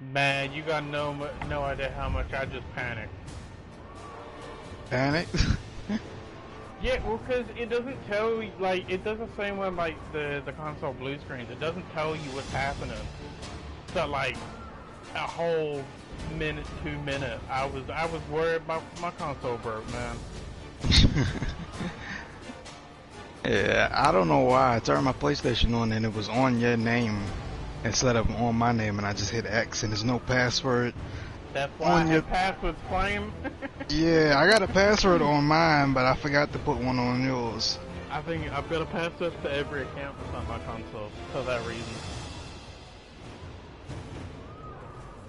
Man, you got no idea how much I just panicked. Panic? Yeah, well, cause it doesn't tell you, like, it does the same with like the console blue screens. It doesn't tell you what's happening. So like a whole minute, 2 minutes, I was worried about my console broke, man. Yeah, I don't know why. I turned my PlayStation on and it was on your name instead of on my name, and I just hit X and there's no password. That's why I passed with flame. Yeah, I got a password on mine, but I forgot to put one on yours. I think I've got a password for every account that's on my console for that reason.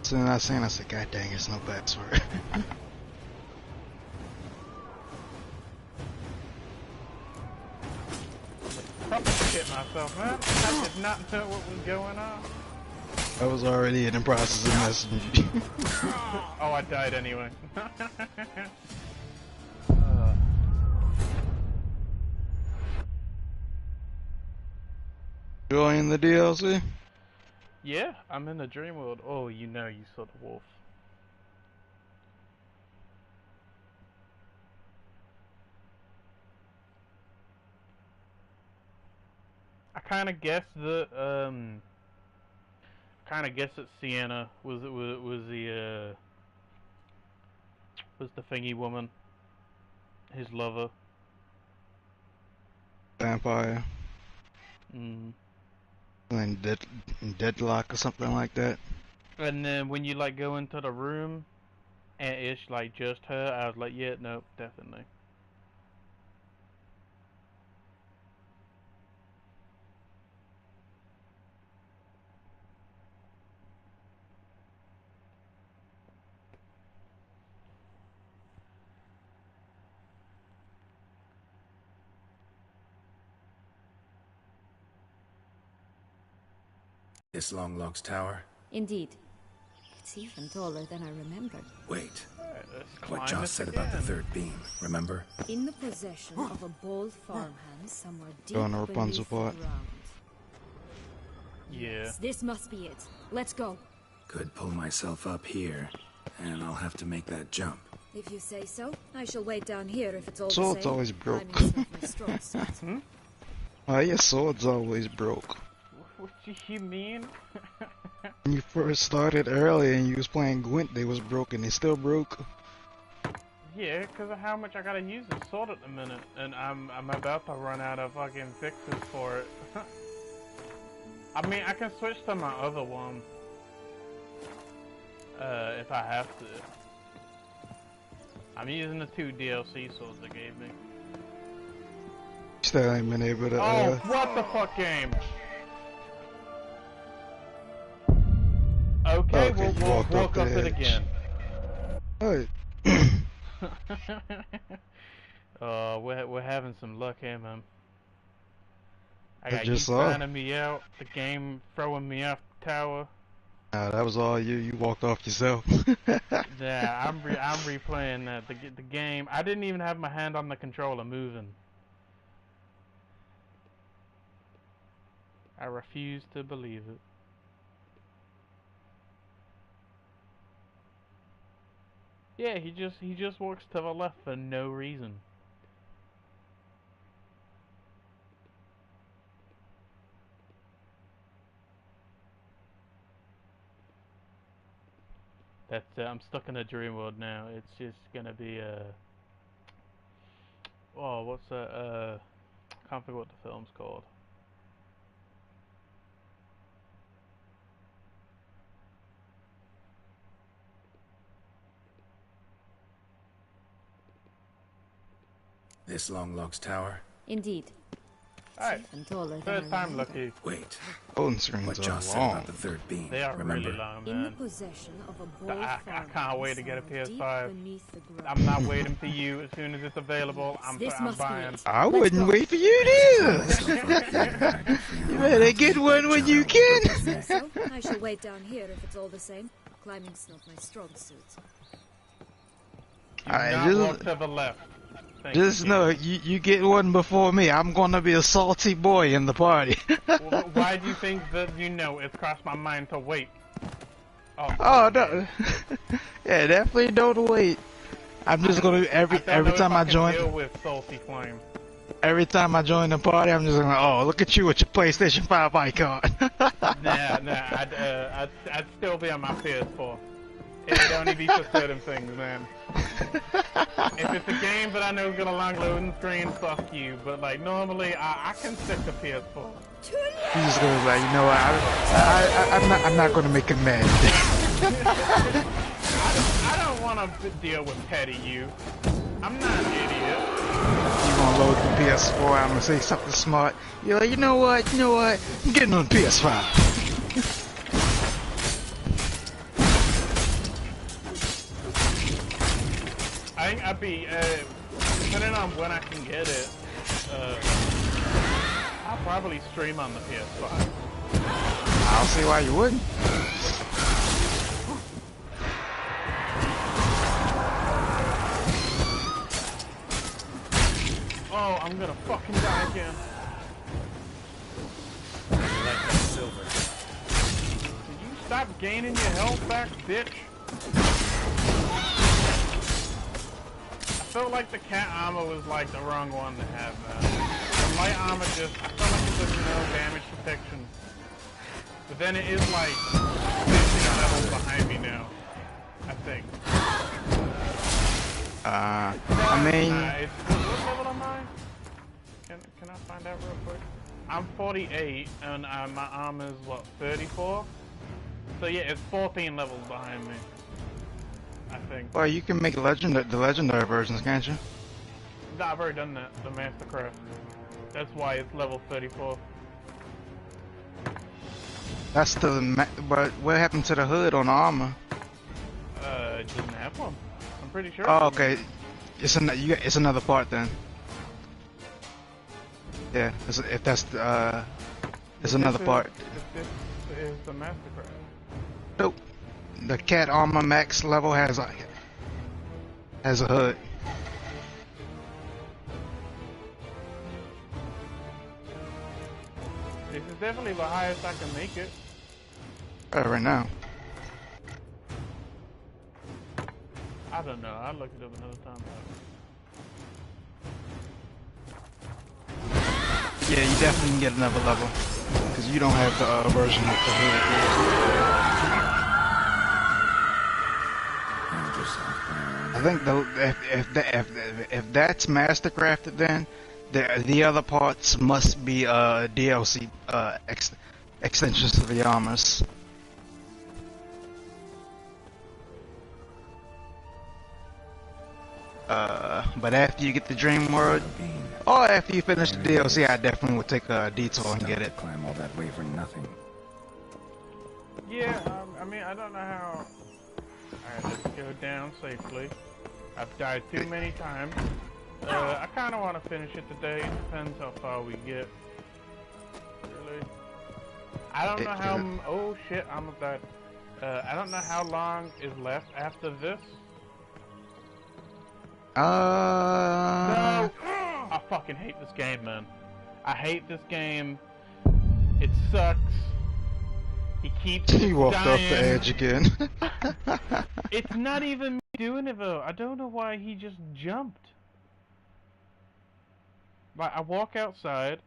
So then I seen, I said, God dang, it's no password. Probably shit myself, man. I did not know what was going on. I was already in the process of messaging you. Oh, I died anyway. You in the DLC? Yeah, I'm in the dream world. Oh, you know you saw the wolf. I kind of guessed that Sienna was the thingy woman, his lover. Vampire. Mm. And Deadlock or something like that. And then when you like go into the room and it's like just her, I was like, yeah, no, definitely. This Longlock's tower? Indeed. It's even taller than I remembered. Wait. Right, What Joss said about the third beam, remember? In the possession of a bold farmhand somewhere deep Going to beneath Rapunzel the part. ground. Yeah. Yes, this must be it. Let's go. Could pull myself up here, and I'll have to make that jump. If you say so, I shall wait down here if it's all Sword's the same. always broke. Climbing's not my strong suit. Why your sword's always broke? What do you mean? When you first started early and you was playing Gwent, they was broken. They still broke. Yeah, because of how much I gotta use this sword at the minute, and I'm about to run out of fucking fixes for it. I mean, I can switch to my other one, if I have to. I'm using the 2 DLC swords they gave me. Still ain't been able to. Oh, what the fuck game? Okay, Okay, we'll walk up it again. Alright. We're having some luck here, man. I I got you just saw. signing me out, the game throwing me off the tower. Nah, that was all you. You walked off yourself. Yeah, I'm replaying that. The game. I didn't even have my hand on the controller moving. I refuse to believe it. Yeah, he just walks to the left for no reason. That's I'm stuck in a dream world now. It's just gonna be oh, what's that? Can't forget what the film's called. This Longlock's tower? Indeed. Alright, Even taller than third I time remembered. lucky. Wait. Golden screens What are Joss said long. about the third beam, They are remember? really long, In the man. possession of a bold I farmhand can't wait to get a somewhere deep PS5. beneath the ground. I'm not waiting for you. As soon as it's available, I'm This must be buying. it. I Let's wouldn't go. wait for you to. You better get one when you can. So, I shall wait down here if it's all the same. Climbing's not my strong suit. Do Alright, not walk to the left. Thank just you. know, you get one before me. I'm gonna be a salty boy in the party. Why do you think that, it's crossed my mind to wait? Oh, Oh okay. no. Yeah, definitely don't wait. I'm just gonna I don't every know time if I I can join deal with Salty Flame. every time I join the party, I'm just like, oh, look at you with your PlayStation 5 icon. I'd still be on my PS4. It'd only be for certain things, man. If it's a game that I know is gonna long loading screen, fuck you. But like normally, I can stick to PS4. He's just gonna be like, you know what? I'm not gonna make him mad. I don't want to deal with petty you. I'm not an idiot. You gonna load the PS4? I'm gonna say something smart. You're like, you know what? I'm getting on the PS5. I think I'd be, depending on when I can get it, I'll probably stream on the PS5. I don't see why you wouldn't. Oh, I'm gonna fucking die again. Like that silver. Can you stop gaining your health back, bitch? I felt like the cat armor was like the wrong one to have, man. The light armor just, I felt like it was no damage protection. But then it is like 15 levels behind me now, I think. I mean, What level am I? Can I find out real quick? I'm 48, and my armor is what, 34? So yeah, it's 14 levels behind me, I think. well, you can make the legendary versions, can't you? Nah, I've already done that, the Mastercraft. That's why it's level 34. That's but what happened to the hood on the armor? It doesn't have one. I'm pretty sure. Oh, okay. It's another part then. Yeah, if that's it's another part. This is the Mastercraft. Nope. The cat armor max level has a hood. This is definitely the highest I can make it. Right now. I don't know. I'll look it up another time. Yeah, you definitely can get another level because you don't have the version with the hood. I think if that's mastercrafted, then the other parts must be DLC extensions to the armors. But after you get the dream world, or after you finish the DLC, I definitely would take a detour and get it. Climb all that way for nothing. Yeah, I mean, I don't know how. Alright, let's go down safely. I've died too many times. I kind of want to finish it today. It depends how far we get. Really? I don't know how. Oh shit, I'm about. I don't know how long is left after this. No! I fucking hate this game, man. I hate this game. It sucks. He keeps He walked dying. off the edge again. It's not even me doing it though. I don't know why he just jumped. Like, I walk outside.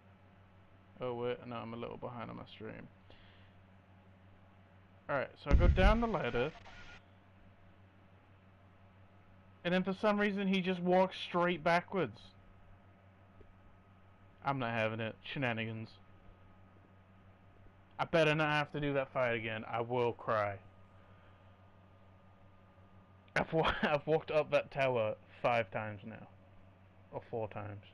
Oh wait, no, I'm a little behind on my stream. Alright, so I go down the ladder. And then for some reason he just walks straight backwards. I'm not having it. Shenanigans. I better not have to do that fight again. I will cry. I've walked up that tower 5 times now. Or 4 times.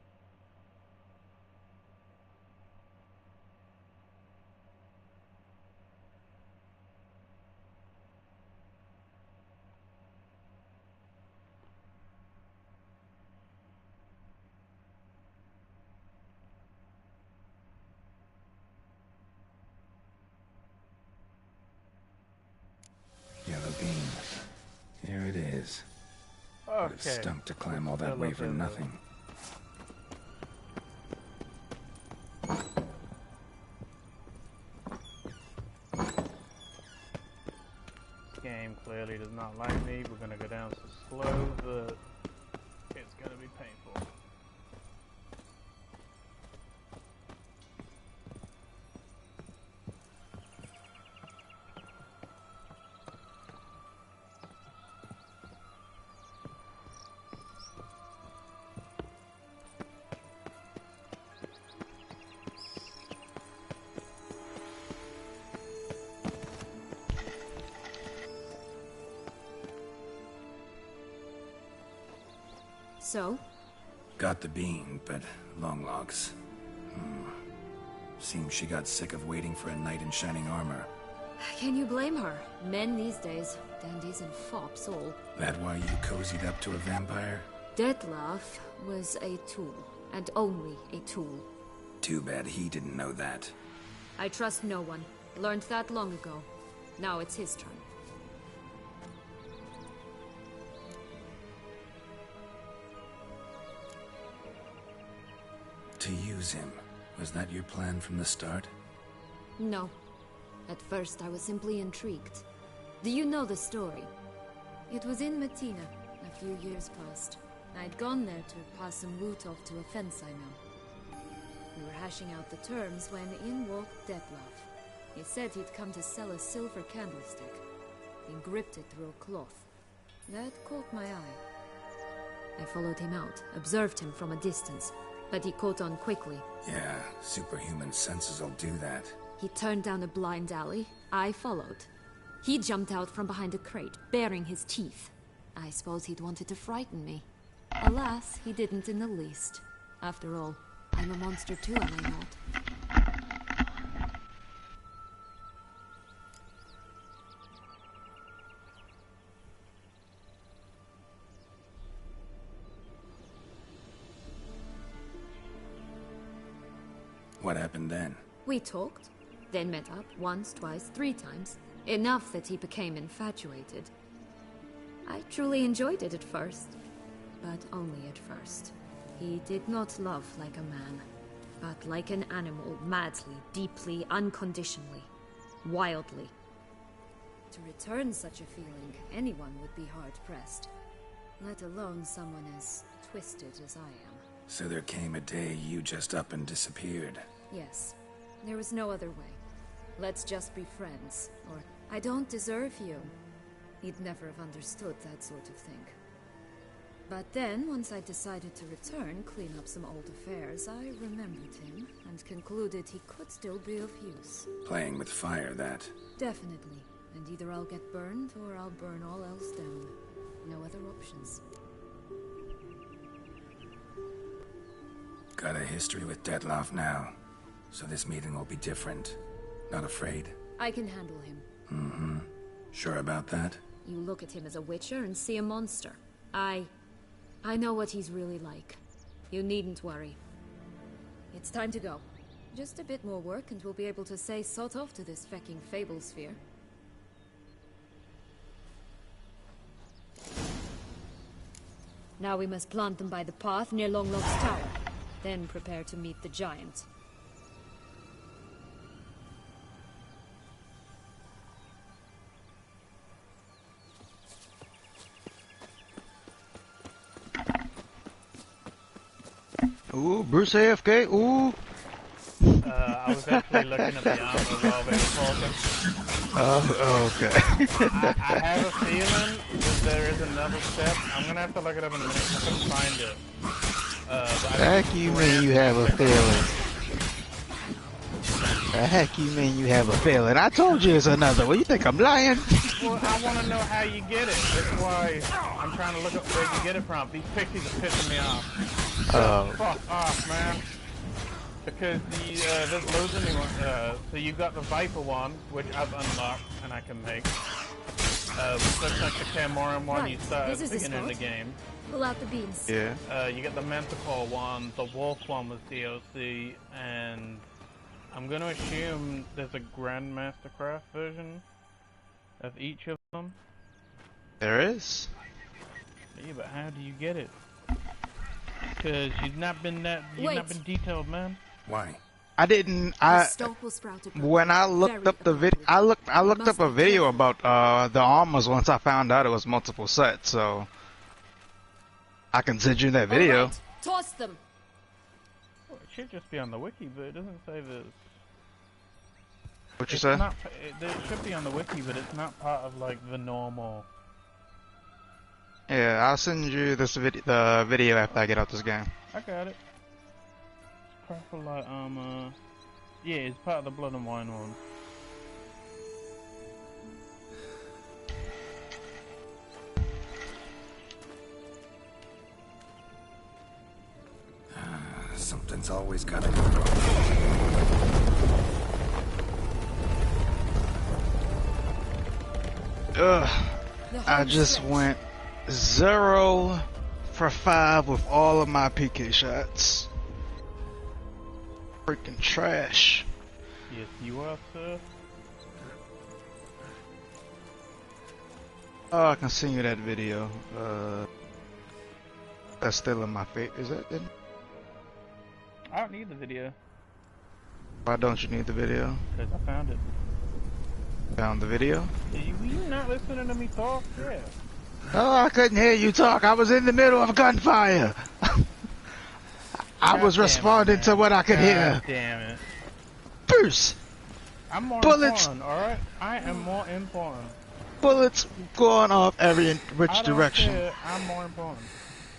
Yellow beam. Here it is. Okay. It stunk to climb all that way for nothing. clearly does not like me. We're gonna go down so slow that it's gonna be painful. So? Got the bean, but long logs. Seems she got sick of waiting for a knight in shining armor. Can you blame her? Men these days, dandies and fops all. That why you cozied up to a vampire? Detlef was a tool, and only a tool. Too bad he didn't know that. I trust no one. Learned that long ago. Now it's his turn. To use him. Was that your plan from the start? No. At first I was simply intrigued. Do you know the story? It was in Matina, a few years past. I'd gone there to pass some loot off to a fence I know. We were hashing out the terms when in walked Detlef. He said he'd come to sell a silver candlestick. He gripped it through a cloth. That caught my eye. I followed him out, observed him from a distance, but he caught on quickly. Yeah, superhuman senses will do that. He turned down a blind alley. I followed. He jumped out from behind a crate, baring his teeth. I suppose he'd wanted to frighten me. Alas, he didn't in the least. After all, I'm a monster too, am I not? What happened then? We talked, then met up once, twice, 3 times. Enough that he became infatuated. I truly enjoyed it at first, but only at first. He did not love like a man, but like an animal, madly, deeply, unconditionally, wildly. To return such a feeling, anyone would be hard-pressed, let alone someone as twisted as I am. So there came a day you just up and disappeared. Yes. There was no other way. Let's just be friends, or I don't deserve you. He'd never have understood that sort of thing. But then, once I decided to return, clean up some old affairs, I remembered him, and concluded he could still be of use. Playing with fire, that. Definitely. And either I'll get burned, or I'll burn all else down. No other options. Got a history with Detlef now, so this meeting will be different. Not afraid? I can handle him. Mm-hmm. Sure about that? You look at him as a witcher and see a monster. I know what he's really like. You needn't worry. It's time to go. Just a bit more work and we'll be able to say sort off to this fecking fable sphere. Now we must plant them by the path near Longlock's tower. Then prepare to meet the giant. Ooh, Bruce AFK. Ooh. I was actually looking at the armor while they were talking. Oh, okay. I have a feeling that there is another step. I'm gonna have to look it up in a minute. I couldn't find it. The heck you mean you have a feeling? The heck you mean you have a feeling? I told you it's another one. You think I'm lying? Well, I want to know how you get it. That's why I'm trying to look up where you get it from. These pixies are pissing me off. Fuck off, man. Because there's loads of new ones. So you've got the Viper one, which I've unlocked and I can make. Looks like the Camoran one you start at the beginning of the game. Pull out the beans. Yeah. You get the Manticore one, the Wolf one was DLC, and I'm gonna assume there's a Grandmaster Craft version of each of them. There is. Yeah, but how do you get it? Because you've not been detailed, man. Why? I didn't. The stalk will sprout again. When I looked up the vid, I looked up a video about the armors once I found out it was multiple sets. So I can send you that video. Right. Toss them. Well, it should just be on the wiki, but it doesn't say this. What you say? It should be on the wiki, but it's not part of like the normal. Yeah, I'll send you the video after I get out this game. I got it. Purple light armor. Yeah, it's part of the blood and wine one. Something's always gotta go wrong. Ugh. I just went 0 for 5 with all of my PK shots. Freaking trash. Yes, you are, sir. Oh, I can send you that video. That's still in my face. Is that it? I don't need the video. Why don't you need the video? Because I found it. Found the video? Were you not listening to me talk? Yeah. Oh, I couldn't hear you talk. I was in the middle of gunfire. I was responding to what I could hear. Damn it. Bruce! I'm more Bullets. important, alright? I am more important. Bullets going off which direction. Care. I'm more important.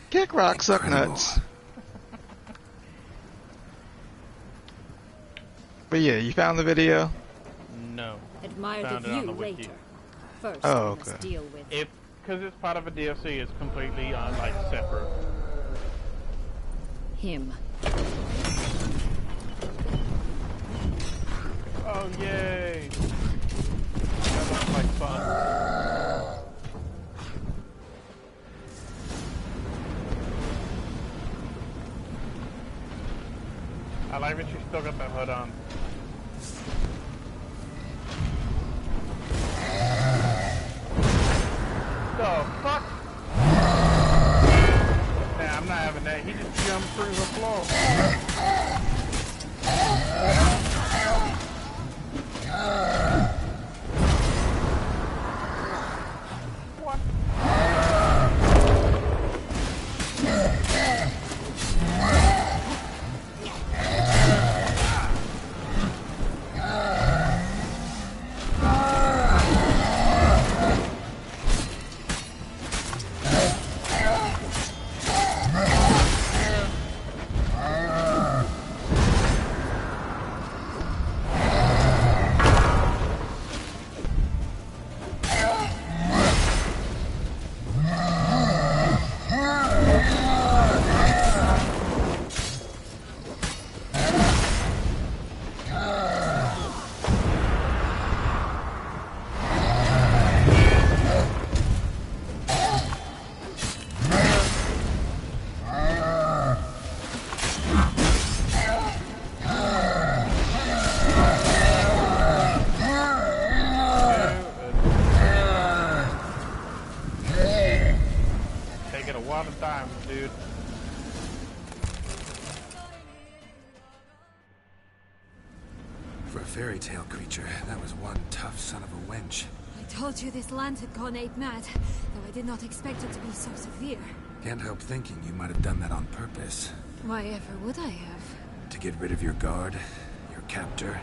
Kick rock, suck nuts. But yeah, you found the video? No. Admire Found the it on view the wiki. later. First, Oh, we must okay. deal with. Because it's part of a DLC, it's completely like separate. Him. Oh yay! That looks like fun. I like that you still got that hood on. The fuck? Nah, I'm not having that. He just jumped through the floor. What? Taking a lot of time, dude. For a fairy tale creature, that was one tough son of a wench. I told you this land had gone ape mad, though I did not expect it to be so severe. Can't help thinking you might have done that on purpose. Why ever would I have? To get rid of your guard, your captor.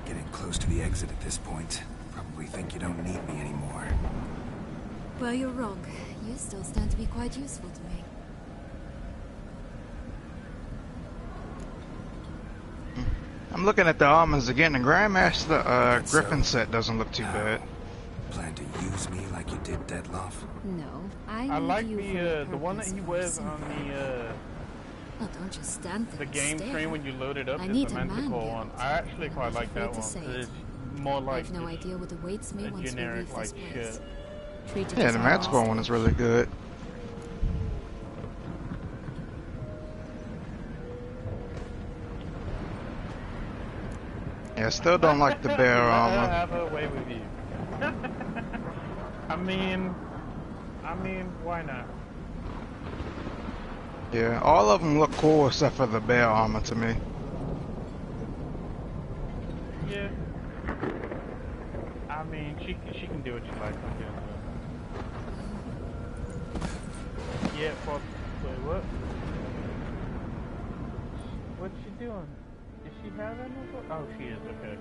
Getting close to the exit at this point. Probably think you don't need me anymore. Well, you're wrong. You still stand to be quite useful to me. I'm looking at the armors again. The Grandmaster That's Griffin so. set doesn't look too bad. Plan to use me like you did Deadloff? No, I I need like you for the one that he purpose wears more on Oh, don't just stand there the and game stare. screen when you load it up. I Is need the a man Manticore guild. one. I actually quite like that Afraid one. to say 'Cause it. it's more I like have no just idea what awaits me a once we generic leave like this place. shit. Treat it Yeah, as the our Manticore last. one is really good. Yeah, I still don't like the bear Let her armor. have her way with you. I mean, why not? Yeah, all of them look cool except for the bear armor to me. Yeah. I mean, she can do what she likes. I'm doing it. Yeah, for wait, what? What's she doing? Is she have that no? Oh, she is. Okay.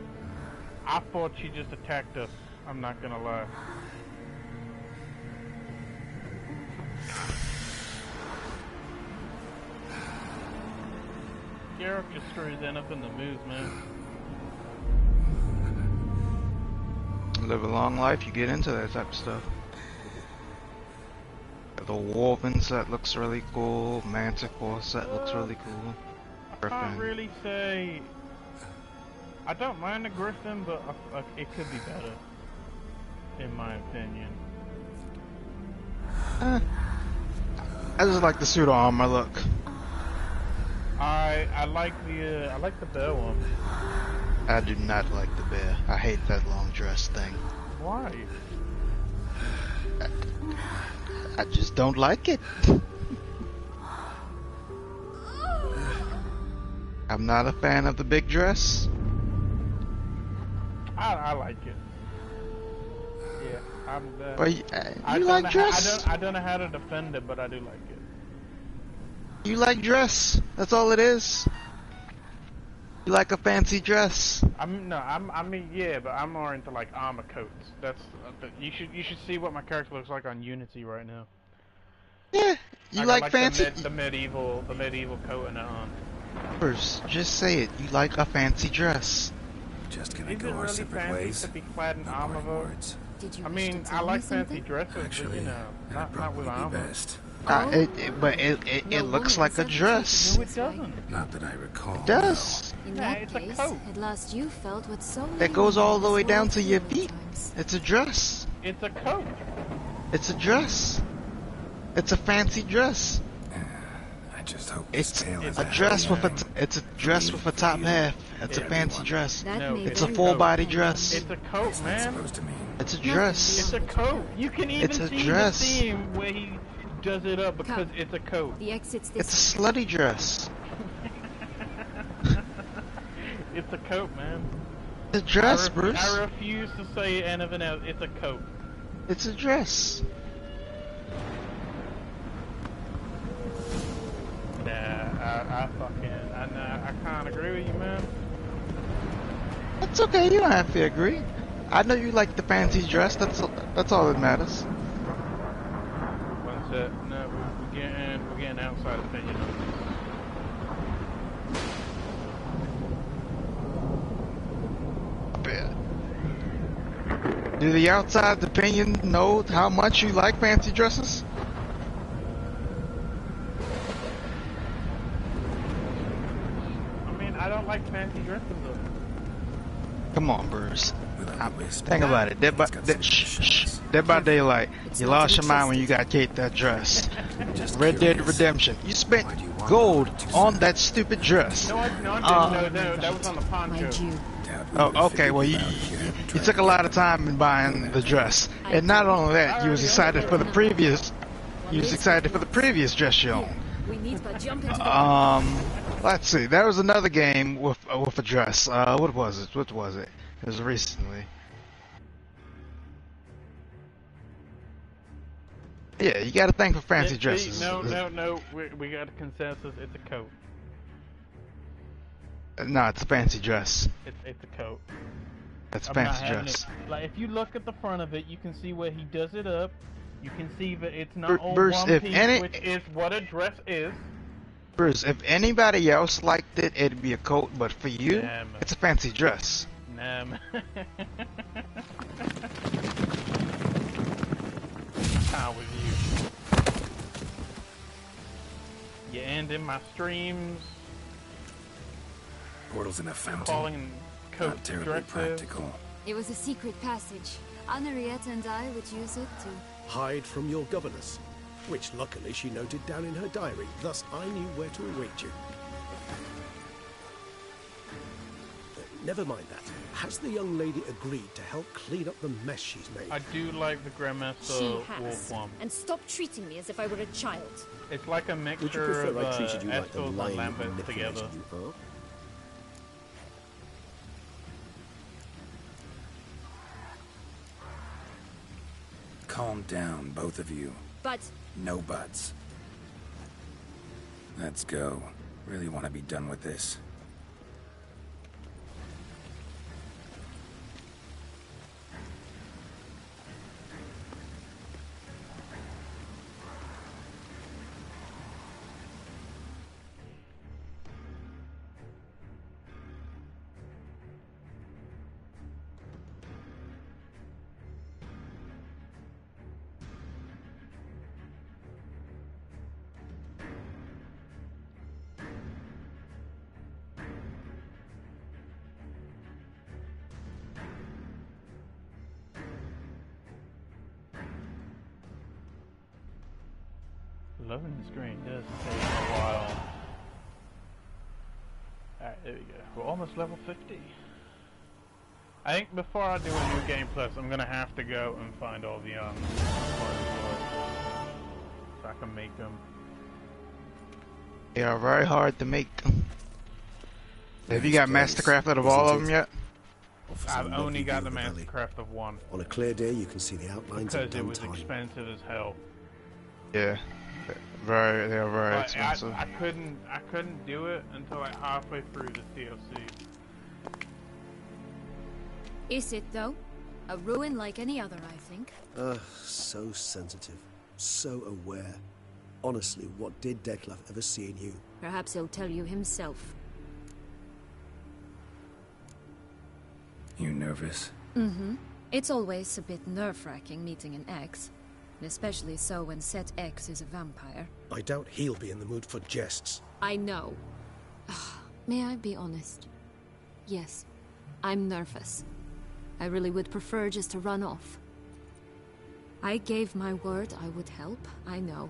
I thought she just attacked us. I'm not gonna lie. Garrett just screws up in the moves, man. Live a long life, you get into that type of stuff. The Wolven set looks really cool. Manticore set looks really cool. I can't really say. I don't mind the Griffin, but it could be better, in my opinion. I just like the pseudo armor look. I like the bear one. I do not like the bear. I hate that long dress thing. Why? I just don't like it. I'm not a fan of the big dress. I like it. Yeah, I'm. But you like dress? I don't know how to defend it, but I do like it. You like dress? That's all it is. You like a fancy dress? I mean, yeah, but I'm more into like armor coats. That's you should see what my character looks like on Unity right now. Yeah, you like fancy. The medieval coat and on. First, just say it. You like a fancy dress. Just gonna Is go it our really separate fancy ways. to be clad in armor though? Words. Did you I wish mean, to I tell like me fancy something? dresses, Actually, but you know, not probably with be armor. best. It looks like a dress. No, it doesn't. Not that I recall. It does. In Yeah, that it's a case, coat. at last you felt what so many It goes all the in way this down world to your feel at feet. times. It's a dress. It's a coat. It's a dress. It's a fancy dress. I just hope It's this tale has a dress with it's a dress with a top half. It's a Yeah, fancy everyone. dress. That No, may it's a very full well body depend. dress. It's a coat, What's that man. supposed to mean? It's a dress. It's a coat. You can even It's a see dress. the theme where he does it up because Come. it's a coat. The exit's this It's a slutty dress. It's a coat, man. It's a dress, I Bruce. refuse to say anything else. It's a coat. It's a dress. Nah, I can't agree with you, man. It's okay. You don't have to agree. I know you like the fancy dress. That's all that matters. One set. No, we're getting outside opinion on Do the outside opinion know how much you like fancy dresses? this. I mean, I don't like fancy dresses though. Come on, Bruce. Without wasting Think about it. Dead by, It's got some Dead by Daylight. It's You not to lost be your mind when you trusted. got Kate that dress. Just Red Dead curious. Redemption. You spent Why do you want gold to on send that stupid dress. No, I didn't. No, that was on the my poncho. Jew. Dad, we Oh, would've okay. figured Well, you you out if you hadn't tried took a to lot get of time in buying the dress, I and not only that, you was Alright, excited for the previous. You was excited for the previous dress you owned. We need but jump into the Let's see. There was another game with a dress. What was it? What was it? It was recently. Yeah, you got to thank for fancy See, dresses. No. We got a consensus. It's a coat. No, it's a fancy dress. It's a coat. It's a I'm not fancy having dress. it. Like if you look at the front of it, you can see where he does it up. You can see that it's not all Bruce, one if piece, any- which is what a dress is. Bruce, if anybody else liked it, it'd be a coat, but for you, Damn. it's a fancy dress. Nah, man. How with you? You ending my streams Portals in a fountain. calling coat Not terribly dresses. practical. It was a secret passage. Henriette and I would use it to... Hide from your governess, which luckily she noted down in her diary, thus I knew where to await you. Never mind that. Has the young lady agreed to help clean up the mess she's made? I do like the She Grandmaster has. Wolf one. And stop treating me as if I were a child. It's like a Would you mixture prefer of I treated you like the Estos and lying Lambert manipulation together. you are? calm down, both of you. But No buts. Let's go. Really want to be done with this. Loading screen does take a while. Alright, there we go. We're almost level 50. I think before I do a new game plus, I'm gonna have to go and find all the so I can make them. They are very hard to make. Have you got Mastercrafted of all of them yet? I've only got the Mastercraft of one. On a clear day, you can see the outlines of Because it was Dantine. expensive as hell. Yeah. They are very expensive. I couldn't do it until like halfway through the DLC. Is it, though? A ruin like any other, I think. So sensitive. So aware. Honestly, what did Detlef ever see in you? Perhaps he'll tell you himself. You nervous? Mm-hmm. It's always a bit nerve-wracking meeting an ex. Especially so when Set X is a vampire. I doubt he'll be in the mood for jests. I know. May I be honest? Yes, I'm nervous. I really would prefer just to run off. I gave my word I would help, I know.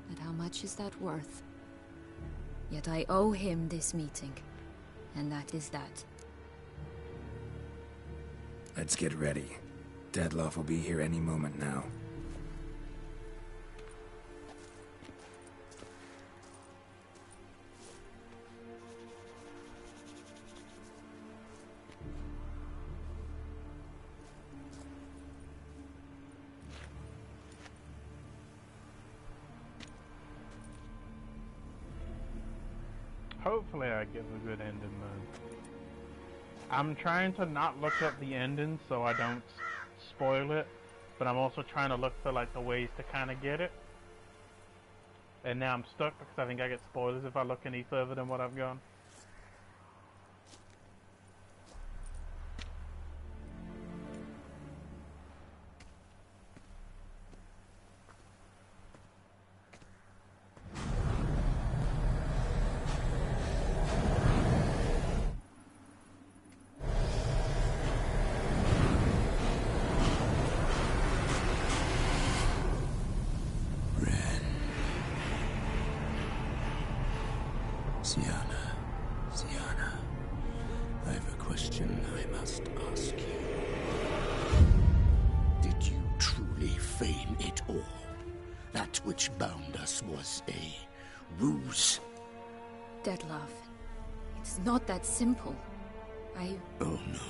But how much is that worth? Yet I owe him this meeting. And that is that. Let's get ready. Deadloff will be here any moment now. Hopefully I give a good ending though. I'm trying to not look up the ending so I don't spoil it, but I'm also trying to look for like the ways to kind of get it. And now I'm stuck because I think I get spoilers if I look any further than what I've gone. Sienna, I have a question I must ask you. Did you truly feign it all? That which bound us was a ruse? Detlef, it's not that simple. Oh no,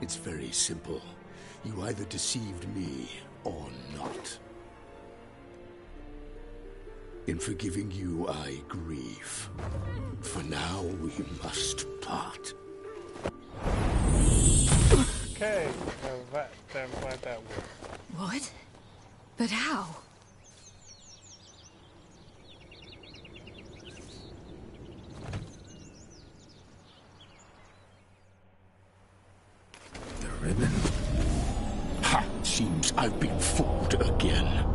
it's very simple. You either deceived me or not. In forgiving you, I grieve. For now, we must part. Okay, that works. What? But how? The ribbon? Ha! Seems I've been fooled again.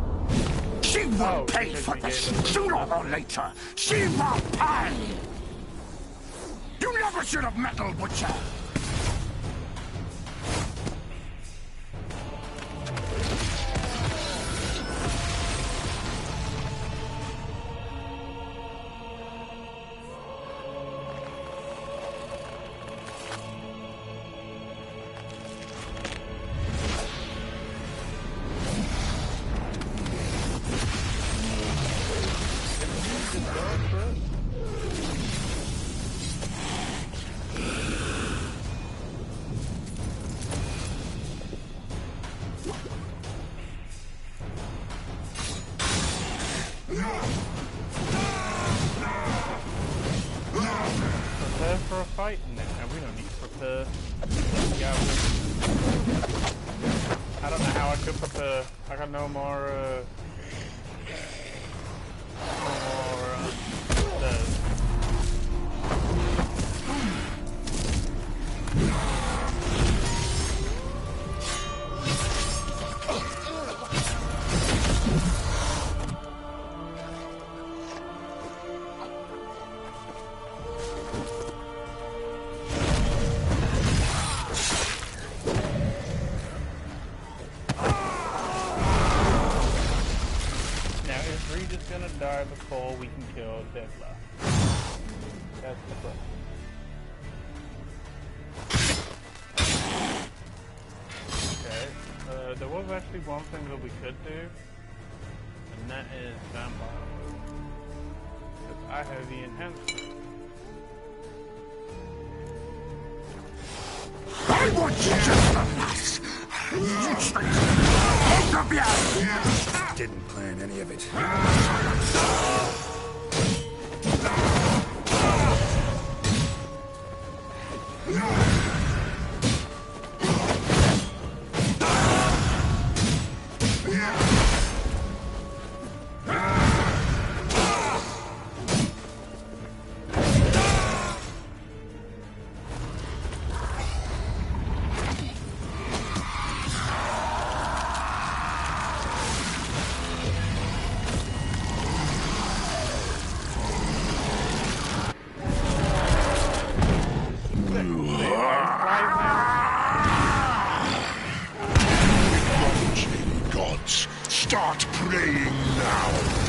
She will pay for this sooner or later. She will pay! You never should have meddled with her! prepare for a fight? Nah, we don't need to prepare. Yeah, I don't know how I could prepare. I got no more, gonna die before we can kill Deadlock. That's the question. Okay, there was actually one thing that we could do, and that is vampire. Because I have the enhancement. I want you just Didn't plan any of it. Start praying now.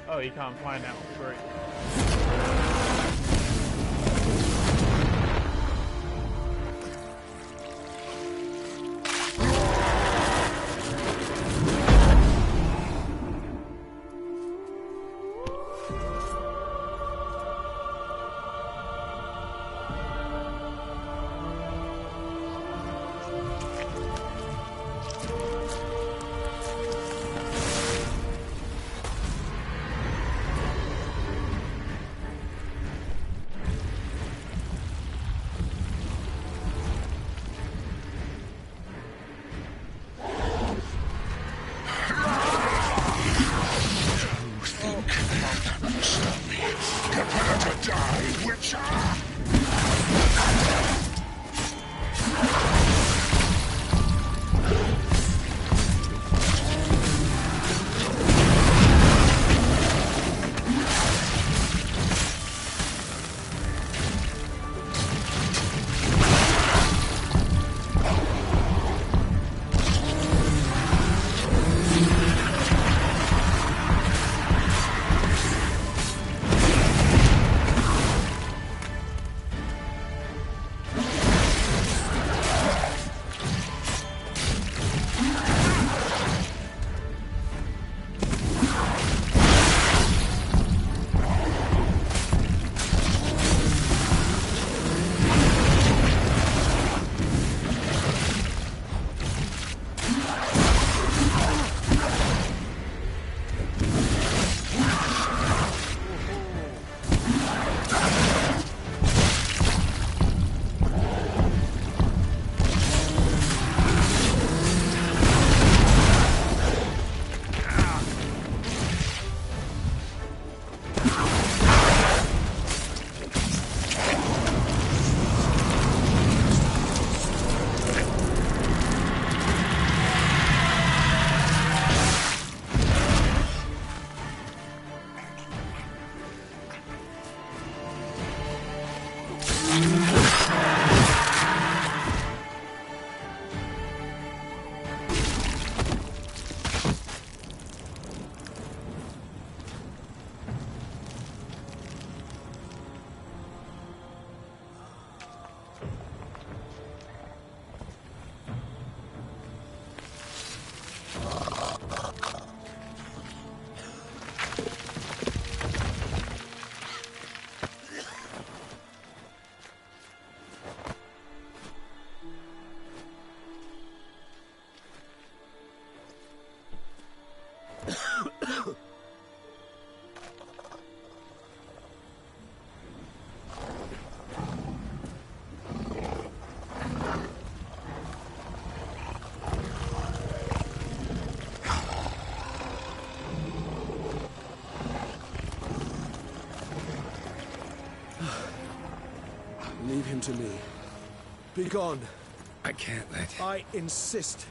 Oh, you can't fly now. Great. him to me. Begone. I can't let... I insist.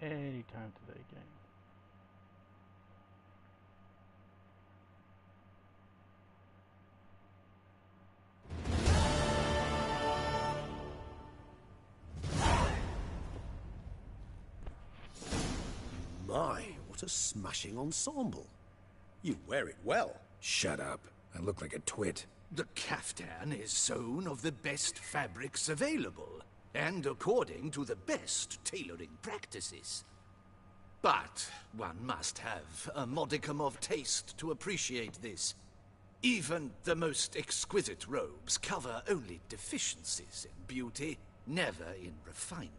Anytime today game. My, what a smashing ensemble. You wear it well. Shut up. I look like a twit. The caftan is sewn of the best fabrics available, and according to the best tailoring practices. But one must have a modicum of taste to appreciate this. Even the most exquisite robes cover only deficiencies in beauty, never in refinement.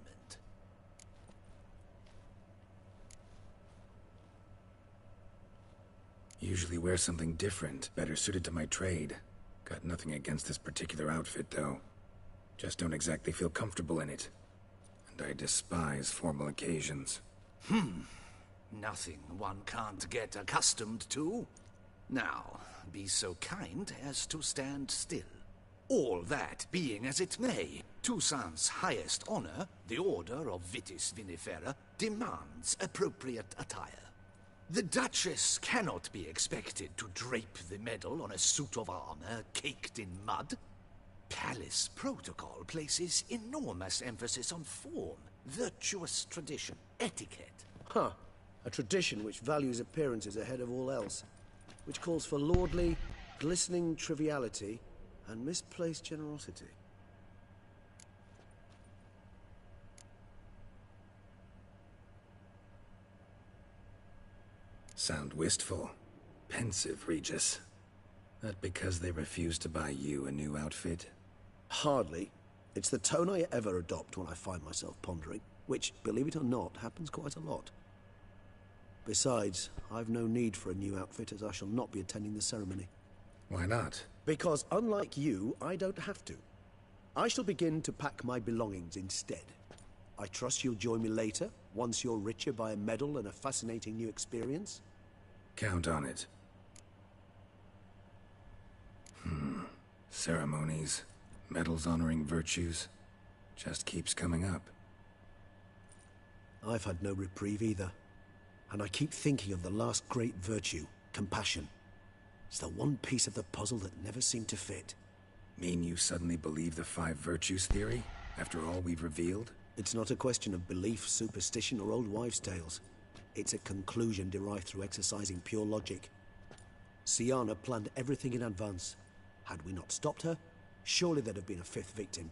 Usually wear something different, better suited to my trade. Got nothing against this particular outfit, though. Just don't exactly feel comfortable in it. And I despise formal occasions. Nothing one can't get accustomed to. Now, be so kind as to stand still. All that being as it may, Toussaint's highest honor, the Order of Vitis Vinifera, demands appropriate attire. The Duchess cannot be expected to drape the medal on a suit of armor caked in mud. Palace protocol places enormous emphasis on form, virtuous tradition, etiquette. Huh. A tradition which values appearances ahead of all else. Which calls for lordly, glistening triviality and misplaced generosity. Sound wistful. Pensive, Regis. That because they refuse to buy you a new outfit? Hardly. It's the tone I ever adopt when I find myself pondering, which, believe it or not, happens quite a lot. Besides, I've no need for a new outfit as I shall not be attending the ceremony. Why not? Because unlike you, I don't have to. I shall begin to pack my belongings instead. I trust you'll join me later, once you're richer by a medal and a fascinating new experience? Count on it. Ceremonies, medals honoring virtues, just keeps coming up. I've had no reprieve either. And I keep thinking of the last great virtue, compassion. It's the one piece of the puzzle that never seemed to fit. Mean you suddenly believe the 5 virtues theory, after all we've revealed? It's not a question of belief, superstition, or old wives' tales. It's a conclusion derived through exercising pure logic. Sienna planned everything in advance. Had we not stopped her, surely there'd have been a 5th victim.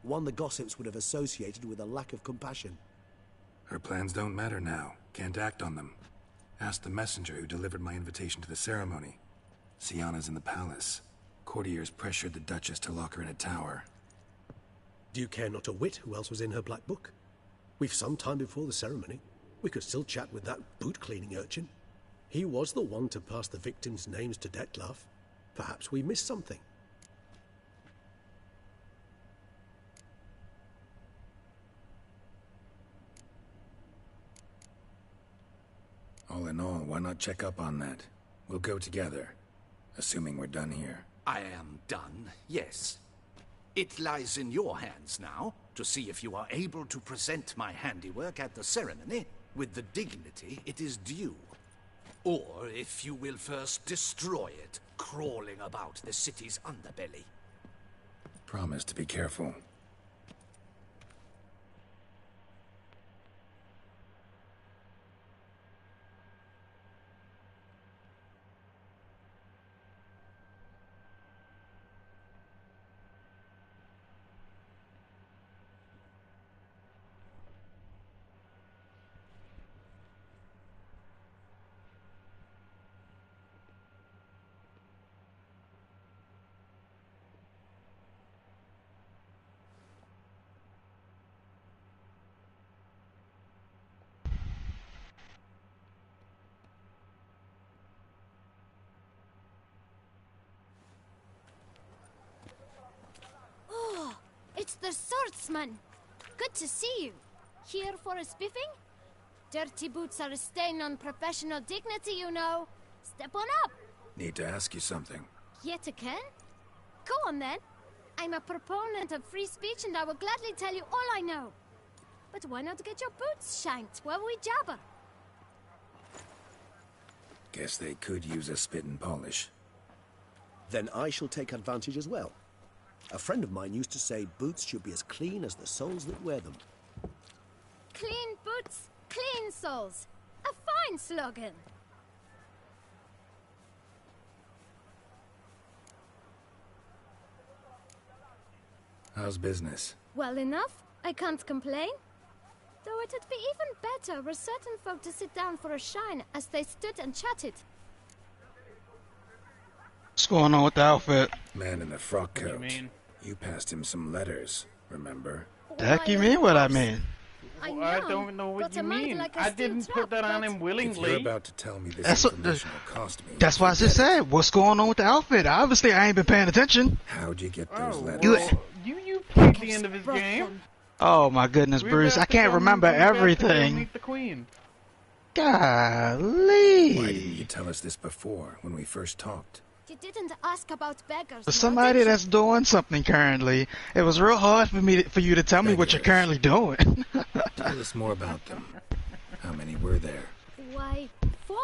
One the gossips would have associated with a lack of compassion. Her plans don't matter now. Can't act on them. Ask the messenger who delivered my invitation to the ceremony. Sienna's in the palace. Courtiers pressured the Duchess to lock her in a tower. Do you care not a whit who else was in her black book? We've some time before the ceremony. We could still chat with that boot-cleaning urchin. He was the one to pass the victims' names to Detlef. Perhaps we missed something. All in all, why not check up on that? We'll go together, assuming we're done here. I am done, yes. It lies in your hands now to see if you are able to present my handiwork at the ceremony with the dignity it is due. Or if you will first destroy it, crawling about the city's underbelly. Promise to be careful. It's the swordsman. Good to see you. Here for a spiffing? Dirty boots are a stain on professional dignity, you know. Step on up. Need to ask you something. Yet again? Go on then. I'm a proponent of free speech and I will gladly tell you all I know. But why not get your boots shanked while we jabber? Guess they could use a spit and polish. Then I shall take advantage as well. A friend of mine used to say boots should be as clean as the soles that wear them. Clean boots, clean soles. A fine slogan. How's business? Well enough. I can't complain. Though it'd be even better were certain folk to sit down for a shine as they stood and chatted. What's going on with the outfit? Man in the frock What do coat. you mean? You passed him some letters, remember? The heck you Why, mean of what I course. mean? I know, I don't know what but you a mind mean. like a I steel didn't put trap, that on but- him If willingly. you're about to tell me this That's what- information will cost me... That's why I just forget it. said, what's going on with the outfit? Obviously, I ain't been paying attention. How'd you get those Oh, letters? well, you played the end of his game. Oh my goodness, We're Bruce, about I to can't go- remember we're about to go everything. meet the queen. Golly. Why didn't you tell us this before, when we first talked? You didn't ask about beggars. For now, somebody did you? that's doing something currently, it was real hard for you to tell me what you're Beggars. currently doing. Tell us more about them. How many were there? Why, 4.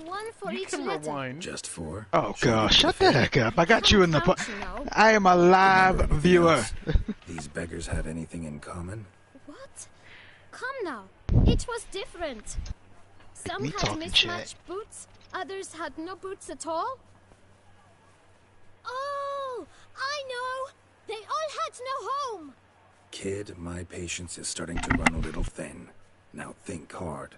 One for You each can letter. rewind. Just 4? Oh Sure, gosh, you shut can the fit. heck up. I got you in the... Can't you know? I am a live Remember anything viewer. else? These beggars have anything in common? What? Come now. Each was different. Some me had talking mismatched boots, others had no boots at all. Oh, I know! They all had no home! Kid, my patience is starting to run a little thin. Now think hard.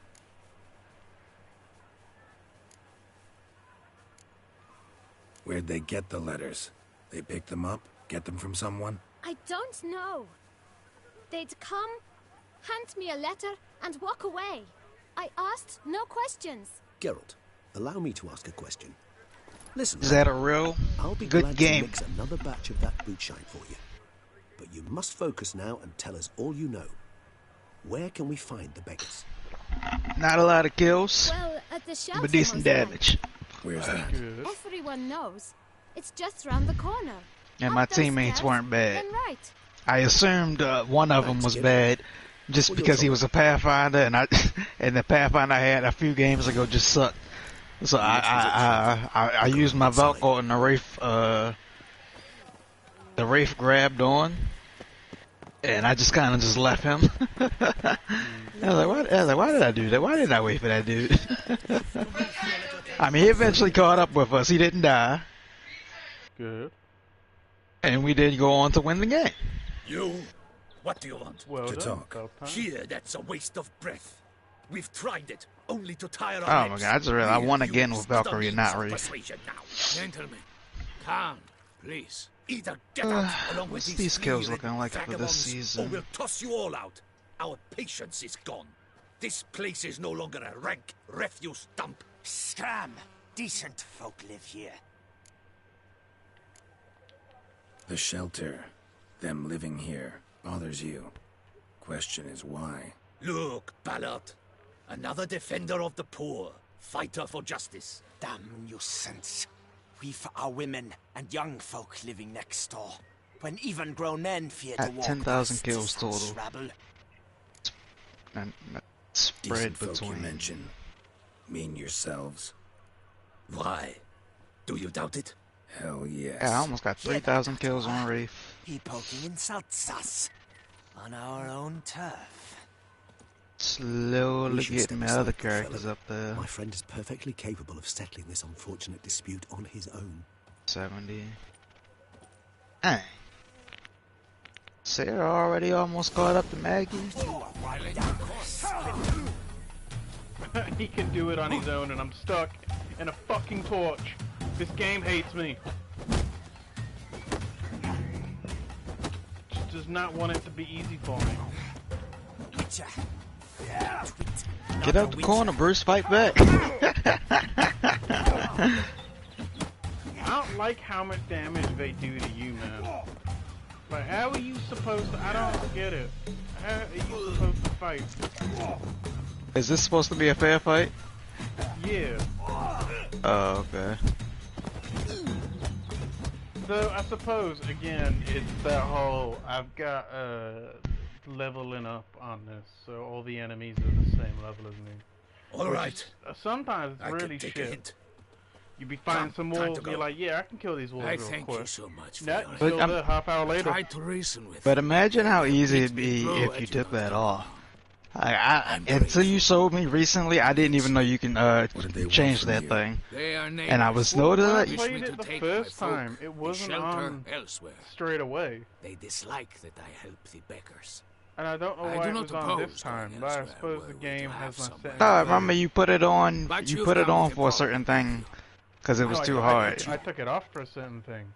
Where'd they get the letters? They pick them up? Get them from someone? I don't know. They'd come, hand me a letter, and walk away. I asked no questions. Geralt, allow me to ask a question. Listen, Is that a real I'll be good glad game? to mix another batch of that boot shine for you. But you must focus now and tell us all you know. Where can we find the beggars? Not a lot of kills, Well, at the shelter, but decent most likely. damage. Where's that? Good. Everyone knows. It's just round the corner. And Up my those teammates stairs, weren't bad. Then right. I assumed one of them was Thanks, bad, just What because he you're was a Pathfinder, and and the Pathfinder I had a few games ago just sucked. So I used my Velcro and the Wraith grabbed on, and I just kind of just left him. I was like, why did I do that? Why didn't I wait for that dude? I mean, he eventually caught up with us. He didn't die, Good. and we did go on to win the game. You? What do you want? Well To done. talk. About time. Here, that's a waste of breath. We've tried it, only to tire Oh our my lips. God, I just realized I Here, won you again with study Valkyrie and not some Wraith. persuasion now. Gentlemen, calm, please. Either get out along what's with these kills fleeing looking like for this vagabonds, season? or we'll toss you all out. Our patience is gone. This place is no longer a rank refuse dump. Scram! Decent folk live here. The shelter. Them living here. Bothers you. Question is why. Look, Ballard, Another defender of the poor, fighter for justice. Damn nuisance. We've our women and young folk living next door, when even grown men fear to At walk 10,000 past kills some total. rabble. And spread Decent folk you between. mention. Mean yourselves. Why? Do you doubt it? Hell yes. Yeah, I almost got 3,000 kills on Reef. He poking insults us on our own turf. Slowly We should getting my step other aside, characters fella. up there. My friend is perfectly capable of settling this unfortunate dispute on his own. 70. Dang. Sarah already almost caught up to Maggie. He can do it on his own, and I'm stuck in a fucking torch. This game hates me. Just does not want it to be easy for me. Get out the corner, Bruce. Fight back. I don't like how much damage they do to you, man. Like, how are you supposed to... I don't get it. How are you supposed to fight? Is this supposed to be a fair fight? Yeah. Oh, okay. So, I suppose, again, it's that whole... I've got, leveling up on this, so all the enemies are the same level as me. Alright. Sometimes it's I really can take a shit. hint. You be fighting Come, some time wolves, to you're go. like, yeah, I can kill these wolves I real thank quick. you so much for Nah, your But still I'm- there, half hour later. Try to reason with. But imagine how easy it'd be Blow if at you you took not that coming off. I'm Until you showed me recently, I didn't even know you can What did they want change from that you? thing. They are neighbors. And I was Well, noticing when I that. played Wish me it to the take first my folk time, it and wasn't shelter on elsewhere. straight away. They dislike that I help the beggars. And I don't know I why do it not was on oppose this time, going but I elsewhere suppose were the we to game have has my some settings. No, set. remember you put it on. But You you've put it come on with a for a certain problem. thing because it was No, too I hard. took it off for a certain thing.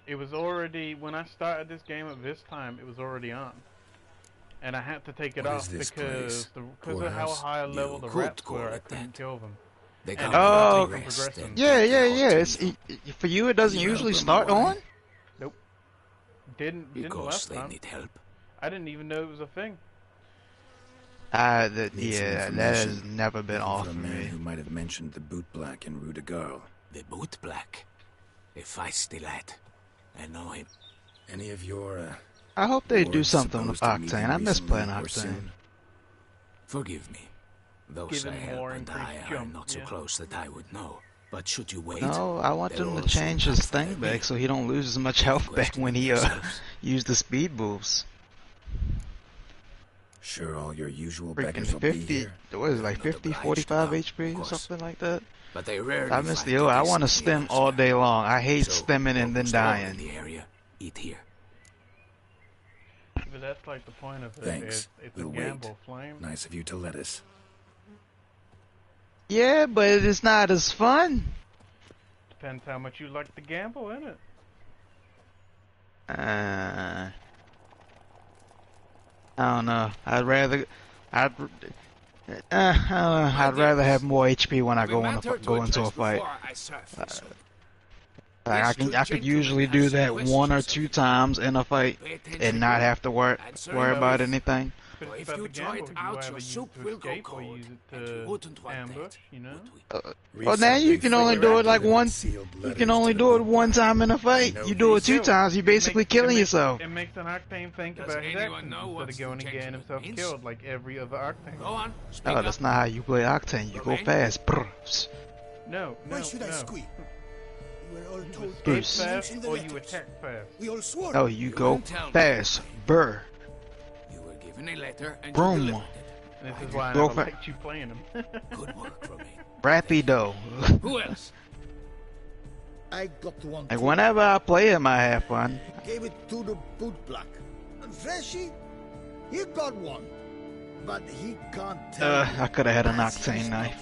It was already, when I started this game at this time, it was already on. And I had to take it What off is this because place? of how Poorhouse? high level You the could rats call were, I it couldn't that. kill them. They And come it Oh, wasn't rest progressing. and Yeah, take yeah, the yeah. hot It's, tea. for you, it doesn't You usually help 'em start away. on. Didn't Because last they time. need help. I didn't even know it was a thing. Need some Yeah, that has information. never been Looking off for a for man me. who might have mentioned the boot black in Rue de Garl. The boot black. A feisty lad. I know him. Any of your, I hope they do wards something with supposed to meet Octane. him I miss recently playing or Octane. soon? Forgive me. Those Give I him help more and I increased are jump, not so yeah. close that I would know. But should you wait? No, I want they'll them to also change come his for their thing back meal. so he don't lose as much health back Question when he themselves. used the speed boosts. Sure all your usual Freaking beggars will be 50, here? what is it, like Not 50, obliged to 45 come, HP of or course. something like that? But they rarely I miss find the old. I want to decent stem meals all elsewhere. day long. I hate So, stemming and then almost all in dying. the area eat here. But that's like the point of it. Thanks. It's We'll a wait. gamble, Flame. Nice of you to let us. Yeah, but it's not as fun. Depends how much you like to gamble, innit? I don't know. I'd rather have more HP when I go into a fight. Like I could usually do that one or two times in a fight and not have to worry about anything. But Well, it's if about you the try gamble. it You out, either your use soup it to will go escape or cold, use and it you to wouldn't want ambush, that, you know? would we? Well, now you can only do it like one. You can only do it one time in a fight. You do it two times, you're basically killing yourself. It makes an Octane think Does about his anyone actions know instead what of going and getting gentleman himself means? killed like every other Octane. Go on, speak No, up. that's not how you play Octane. You go Romaine? fast. Brr. No, Why should I no. squeal? We were all You told escape Bruce. fast in the or you letters. attack fast. We all swore. No, you go won't tell me. fast. Brr. You were given a letter and Broom. you delivered it. This is why I Go never for- liked you playing him. Good work, Romaine. Rapido. Who else? I got one. Like too. whenever I play him, I have fun. Gave it to the boot black. And Freshy, he got one. But he can't tell. I could have had an Octane knife.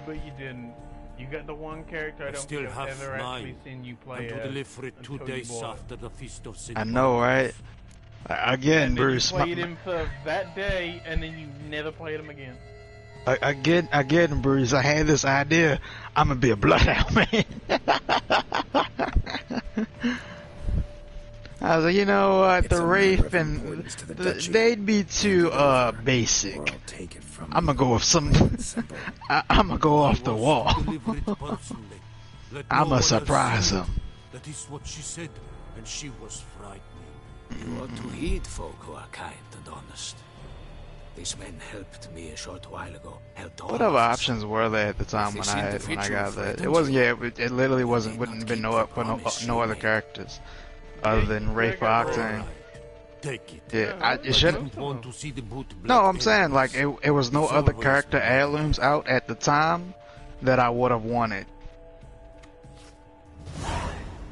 But you didn't. You got the one character I I don't still think I've have ever actually mine. seen you play I'm to as deliver it 2 until you days bought it. after the Feast of St. I know, right? Again, And then Bruce. you played him for that day, and then you never played him again. Again, Bruce. I had this idea. I'm gonna be a bloodhound, man. I was like, you know what, It's the a matter Wraith of and importance to the duchy. they'd be too Hand it over, or basic. I'll take it from I'm gonna you. go with some. Plain and simple. I'm gonna go off the was wall. to deliver it personally. Let I'm no gonna one else surprise see him. it. That is what she said, and she was frightening. You ought to heed folk who are kind and honest. These men helped me a short while ago. Helped all What of other us. options were there at the time If when they I seem had to when I fit you, got that? frightened It wasn't. you. Yeah, it literally You wasn't. did Wouldn't not have been keep no the up for promise no you other made. characters other than Wraith or Octane. Take it. Yeah, it I should. didn't want to see the boot No, black I'm saying like enemies. it was no It's other always character been heirlooms out at the time that I would have wanted.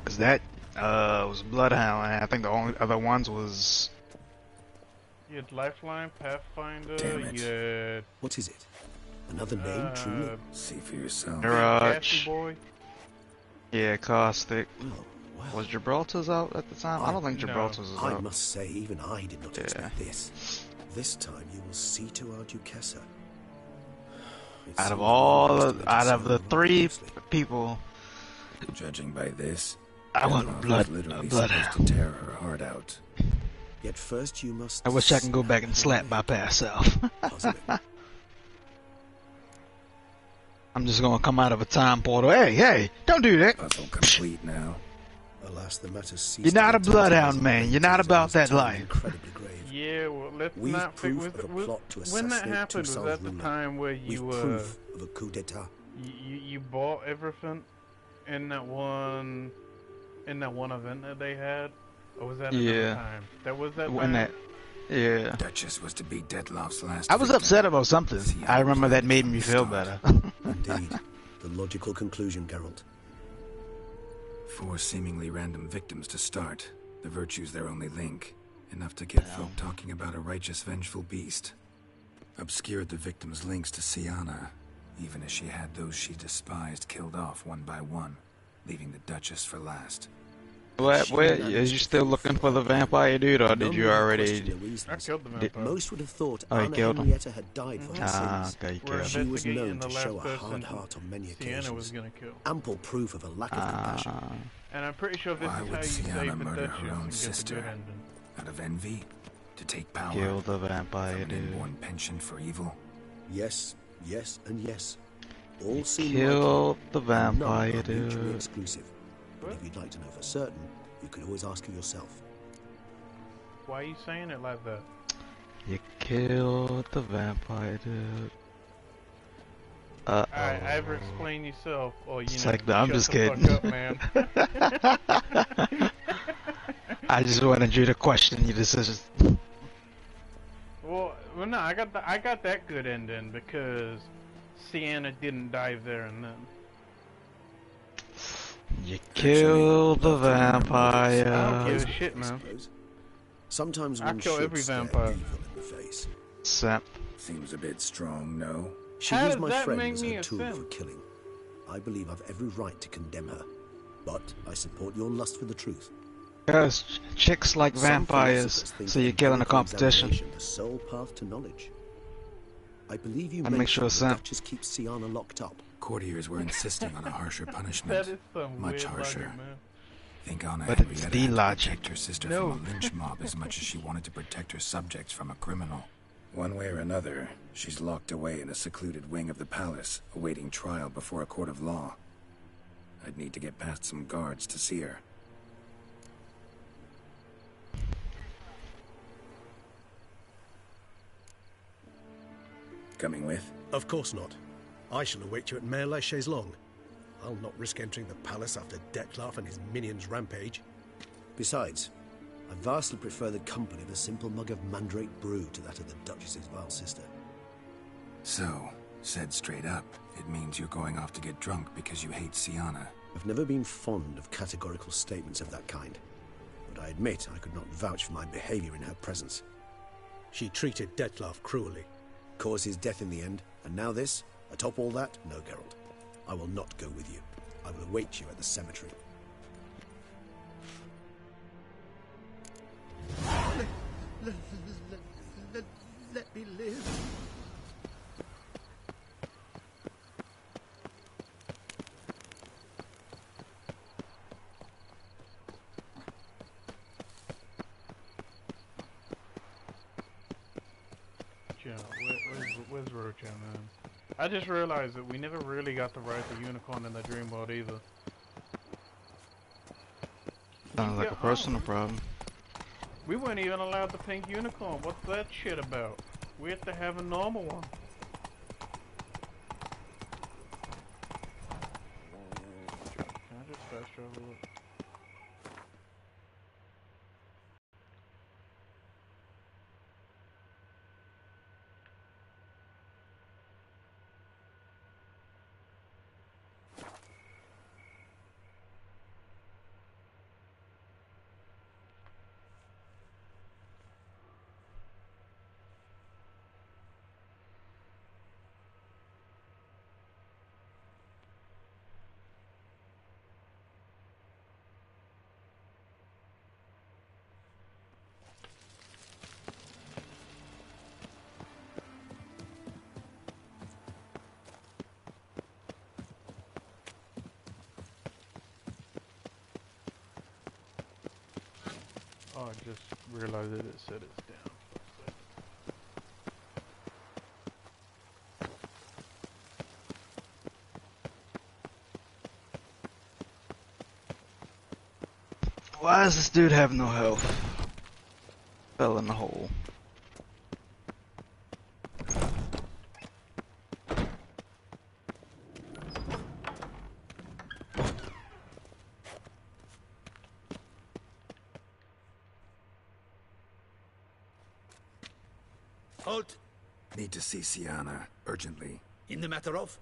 Cause that was Bloodhound, and I think the only other ones was You had Lifeline, Pathfinder, Damn it. you had What is it? Another name, truly? See for yourself. Mirage. Gassy Boy. Yeah, Caustic. Oh, well. Was Gibraltar's out at the time? I don't think No. Gibraltar's was I out. must say, even I did not Yeah. expect this. This time you will see to our Duquesa. It Out of seems all, we the, underestimated out of the Sienna rather three closely. people, Judging by this, I want Dettlaff blood. was literally Bloodhound. supposed to tear her heart out. Yet first you must. I wish I can go back and slap my past self. Puzzle it. I'm just gonna come out of a time portal. Hey, don't do that. Puzzle complete now. Alas, the matter ceased You're not to a be bloodhound, tantalizing man. You're not details about of that this time life. Incredibly grave. Yeah, well, let's We've not proof think. of a plot to When that assassinate happened, was Toussaint's that the ruler. time where We've you proof of a coup d'état. you bought everything in that one event that they had, or was that another Yeah. time? That was that When time. that, yeah. Duchess was to be Dettlaff's last I was victim. upset about something. Sienna I remember that planned made from me the feel start. better. Indeed, the logical conclusion, Geralt. 4 seemingly random victims to start. The virtue's their only link. Enough to get folk talking about a righteous, vengeful beast. Obscured the victims' links to Sienna, even as she had those she despised killed off one by one, leaving the Duchess for last. Where is you still looking for the vampire dude, or did None you would already? question the reasons. I killed the vampire. Most would have thought Oh, you Anna killed him? Henrietta had died for her Ah, sins. okay, you We're killed She him. was investigating known the to last show a hard person heart on many Sienna was occasions. gonna kill. Ample proof of a lack of compassion. And I'm pretty sure this Why is would how you Sienna save the murder Duchess her own and get the sister? good ending. Out of envy? To take power? Kill the From vampire an dude. inborn penchant for evil? Yes, yes, and yes. All seem Kill likely, the and none vampire are mutually dude. exclusive. But if you'd like to know for certain, you could always ask her yourself. Why are you saying it like that? You killed the vampire dude. Alright, either explain yourself or It's know. like, no, I'm shut just the kidding. Fuck up, man. I just wanted you to question your decisions. well, no, I got that good ending because Sienna didn't dive there and then. You killed the I don't vampire. give a shit, man. Sometimes I one kill should every stare vampire. evil in the face. Simp. Seems a bit strong, no? She How used does my that friend make as me her a tool simp? for killing. I believe I've every right to condemn her. But I support your lust for the truth. Because chicks like Some vampires, philosophers think so you're killing a empirical competition. examination the sole path to knowledge. I believe you That makes you a mentioned the simp. Duchess keeps Sienna locked up. Courtiers were insisting on a harsher punishment. That is some Much weird harsher. logic, man. Think Anna But it's Henrietta the had to logic. protect her sister No. from a lynch mob as much as she wanted to protect her subjects from a criminal. One way or another, she's locked away in a secluded wing of the palace, awaiting trial before a court of law. I'd need to get past some guards to see her. Coming with? Of course not. I shall await you at Mare la Chaise-Longue. I'll not risk entering the palace after Dettlaff and his minions rampage. Besides, I vastly prefer the company of a simple mug of mandrake brew to that of the Duchess's vile sister. So, said straight up, it means you're going off to get drunk because you hate Sienna. I've never been fond of categorical statements of that kind, but I admit I could not vouch for my behavior in her presence. She treated Dettlaff cruelly, caused his death in the end, and now this? Atop all that? No, Geralt. I will not go with you. I will await you at the cemetery. Let me live. unfortunate, man. I just realized that we never really got to ride the unicorn in the dream world either. Sounds like a personal problem. We weren't even allowed the pink unicorn. What's that shit about? We have to have a normal one. Can I just fast travel it? Oh, I just realized that it said it's down. Why does this dude have no health? Fell in the hole. Halt! Need to see Sienna, urgently. In the matter of?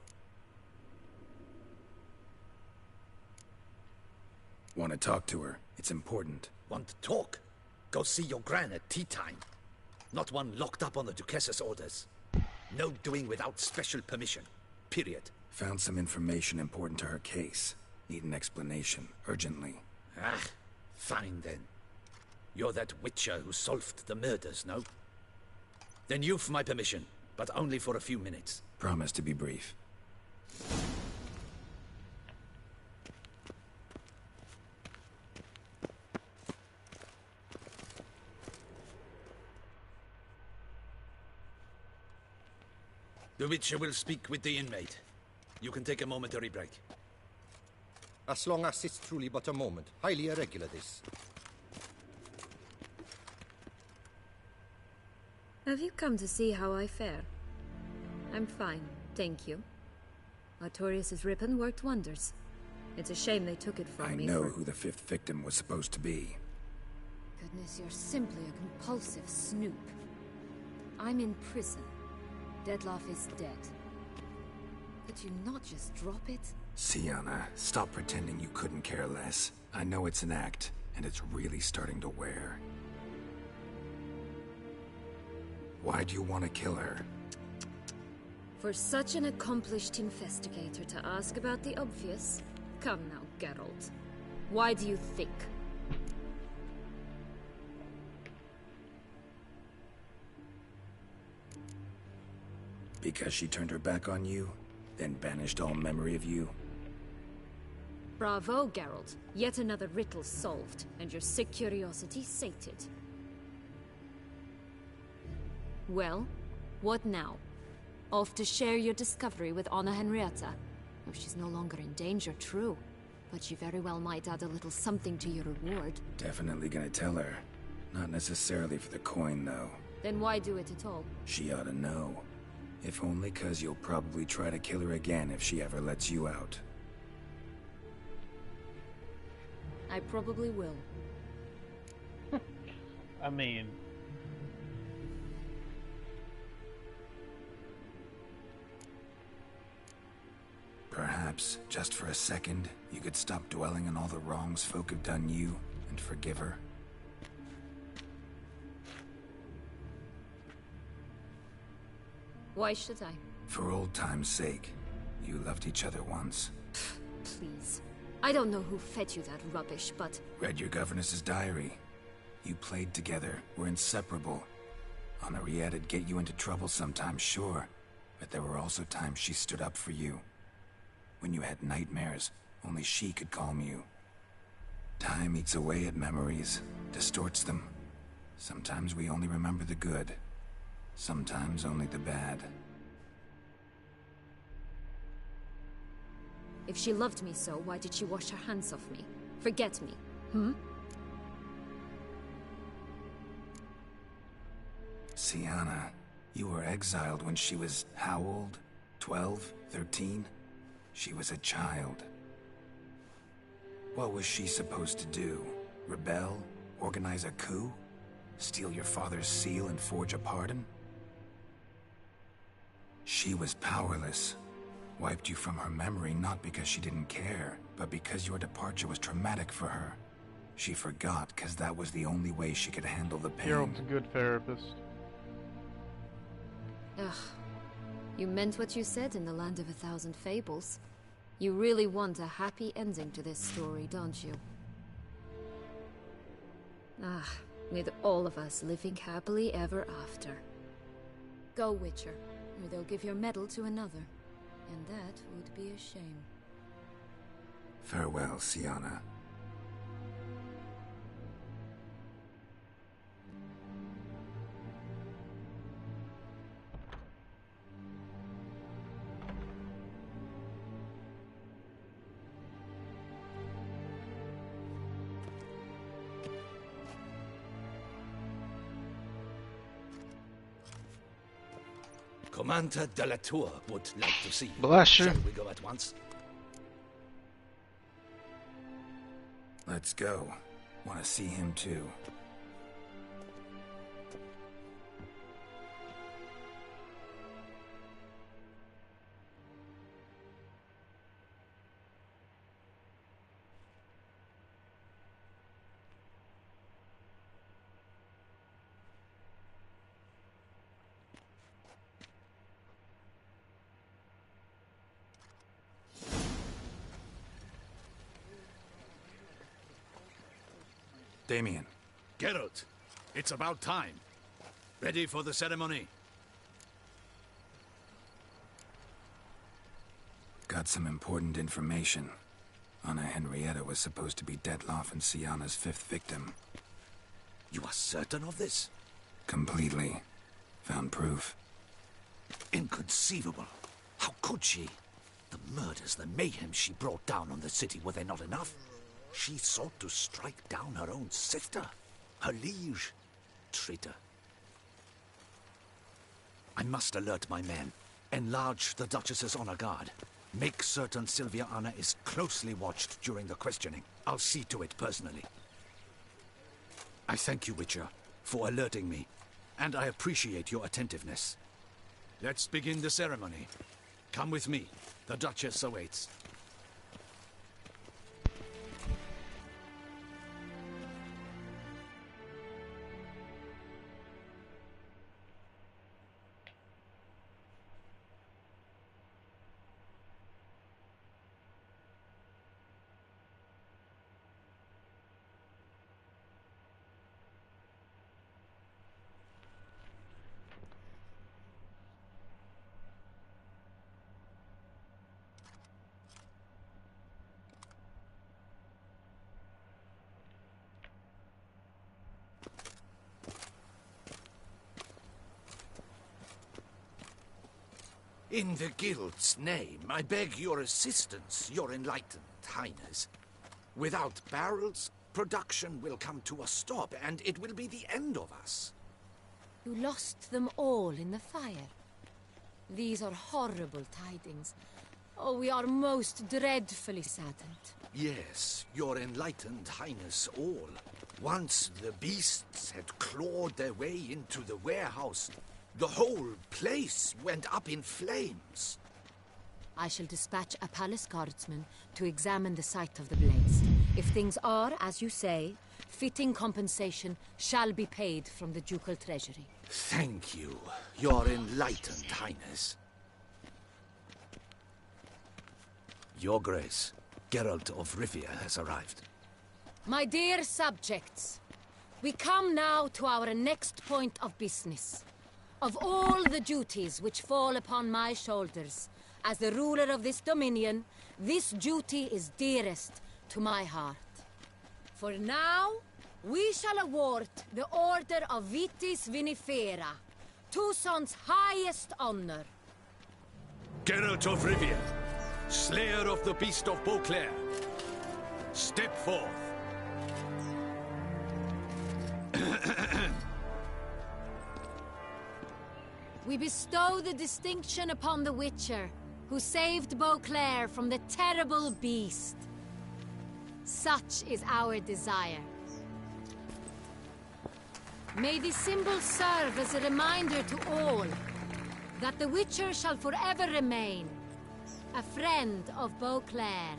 Want to talk to her. It's important. Want to talk? Go see your gran at tea time. Not one locked up on the Duchess's orders. No doing without special permission. Period. Found some information important to her case. Need an explanation, urgently. Ah, fine then. You're that witcher who solved the murders, no? Then you've my permission, but only for a few minutes. Promise to be brief. The witcher will speak with the inmate. You can take a momentary break. As long as it's truly but a moment. Highly irregular, this. Have you come to see how I fare? I'm fine, thank you. Artorius' ribbon worked wonders. It's a shame they took it from me. I know who the fifth victim was supposed to be. Goodness, you're simply a compulsive snoop. I'm in prison. Dettlaff is dead. Could you not just drop it? Sienna, stop pretending you couldn't care less. I know it's an act, and it's really starting to wear. Why do you want to kill her? For such an accomplished investigator to ask about the obvious? Come now, Geralt. Why do you think? Because she turned her back on you, then banished all memory of you? Bravo, Geralt. Yet another riddle solved, and your sick curiosity sated. Well, what now? Off to share your discovery with Anna Henrietta? Oh, she's no longer in danger, true. But she very well might add a little something to your reward. Definitely gonna tell her. Not necessarily for the coin, though. Then why do it at all? She ought to know. If only 'cause you'll probably try to kill her again if she ever lets you out. I probably will. I mean... Perhaps, just for a second, you could stop dwelling on all the wrongs folk have done you, and forgive her. Why should I? For old time's sake. You loved each other once. Please. I don't know who fed you that rubbish, but... Read your governess's diary. You played together, were inseparable. Henriette'd get you into trouble sometimes, sure. But there were also times she stood up for you. When you had nightmares, only she could calm you. Time eats away at memories, distorts them. Sometimes we only remember the good. Sometimes only the bad. If she loved me so, why did she wash her hands off me? Forget me, Sienna, you were exiled when she was how old? 12? 13? She was a child. What was she supposed to do? Rebel? Organize a coup? Steal your father's seal and forge a pardon? She was powerless. Wiped you from her memory not because she didn't care, but because your departure was traumatic for her. She forgot because that was the only way she could handle the pain. Geralt's a good therapist. Ugh. You meant what you said in the Land of a Thousand Fables. You really want a happy ending to this story, don't you? Ah, with all of us living happily ever after. Go, Witcher, or they'll give your medal to another. And that would be a shame. Farewell, Sienna. Commander de la Tour would like to see you. Bless you. Shall we go at once? Let's go. Want to see him too. Damien. Geralt, it's about time. Ready for the ceremony? Got some important information. Anna Henrietta was supposed to be Detloff and Sienna's 5th victim. You are certain of this? Completely. Found proof. Inconceivable. How could she? The murders, the mayhem she brought down on the city, were they not enough? She sought to strike down her own sister, her liege. Traitor. I must alert my men. Enlarge the Duchess's honor guard. Make certain Sylvia Anna is closely watched during the questioning. I'll see to it personally. I thank you, Witcher, for alerting me, and I appreciate your attentiveness. Let's begin the ceremony. Come with me. The Duchess awaits. In the Guild's name, I beg your assistance, your enlightened highness. Without barrels, production will come to a stop, and it will be the end of us. You lost them all in the fire. These are horrible tidings. Oh, we are most dreadfully saddened. Yes, your enlightened highness all. Once the beasts had clawed their way into the warehouse, the whole place went up in flames. I shall dispatch a palace guardsman to examine the site of the blaze. If things are as you say, fitting compensation shall be paid from the ducal treasury. Thank you, your enlightened highness. Your Grace, Geralt of Rivia has arrived. My dear subjects, we come now to our next point of business. Of all the duties which fall upon my shoulders, as the ruler of this dominion, this duty is dearest to my heart. For now, we shall award the Order of Vitis Vinifera, Tucson's highest honor. Geralt of Rivia, Slayer of the Beast of Beauclair, step forth. We bestow the distinction upon the Witcher, who saved Beauclair from the terrible beast. Such is our desire. May this symbol serve as a reminder to all that the Witcher shall forever remain a friend of Beauclair.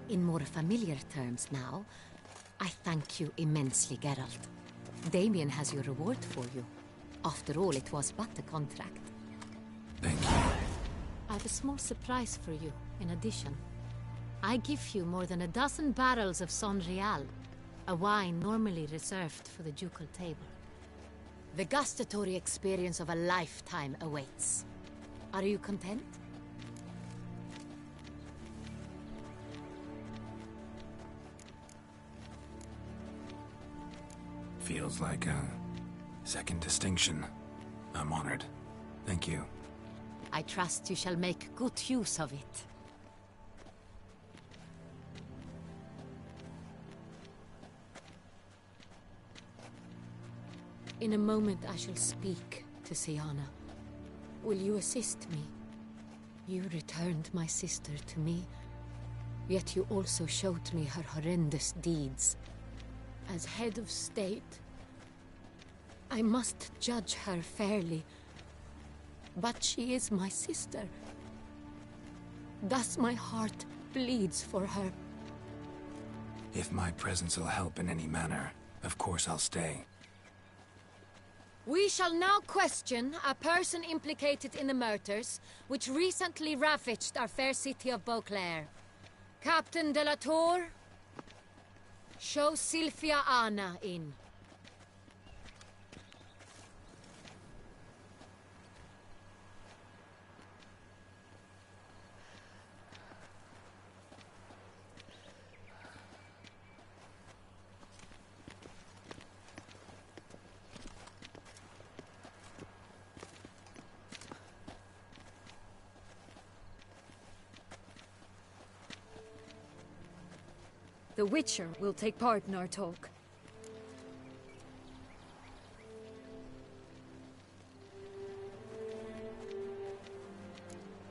In more familiar terms now, I thank you immensely, Geralt. Damien has your reward for you. After all, it was but a contract. Thank you. I have a small surprise for you, in addition. I give you more than a dozen barrels of Sonreal, a wine normally reserved for the ducal table. The gustatory experience of a lifetime awaits. Are you content? Feels like a second distinction. I'm honored. Thank you. I trust you shall make good use of it. In a moment I shall speak to Siana. Will you assist me? You returned my sister to me, yet you also showed me her horrendous deeds. As head of state, I must judge her fairly. But she is my sister. Thus my heart bleeds for her. If my presence will help in any manner, of course I'll stay. We shall now question a person implicated in the murders which recently ravaged our fair city of Beauclair. Captain de la Tour, show Sylvia Anna in. The Witcher will take part in our talk.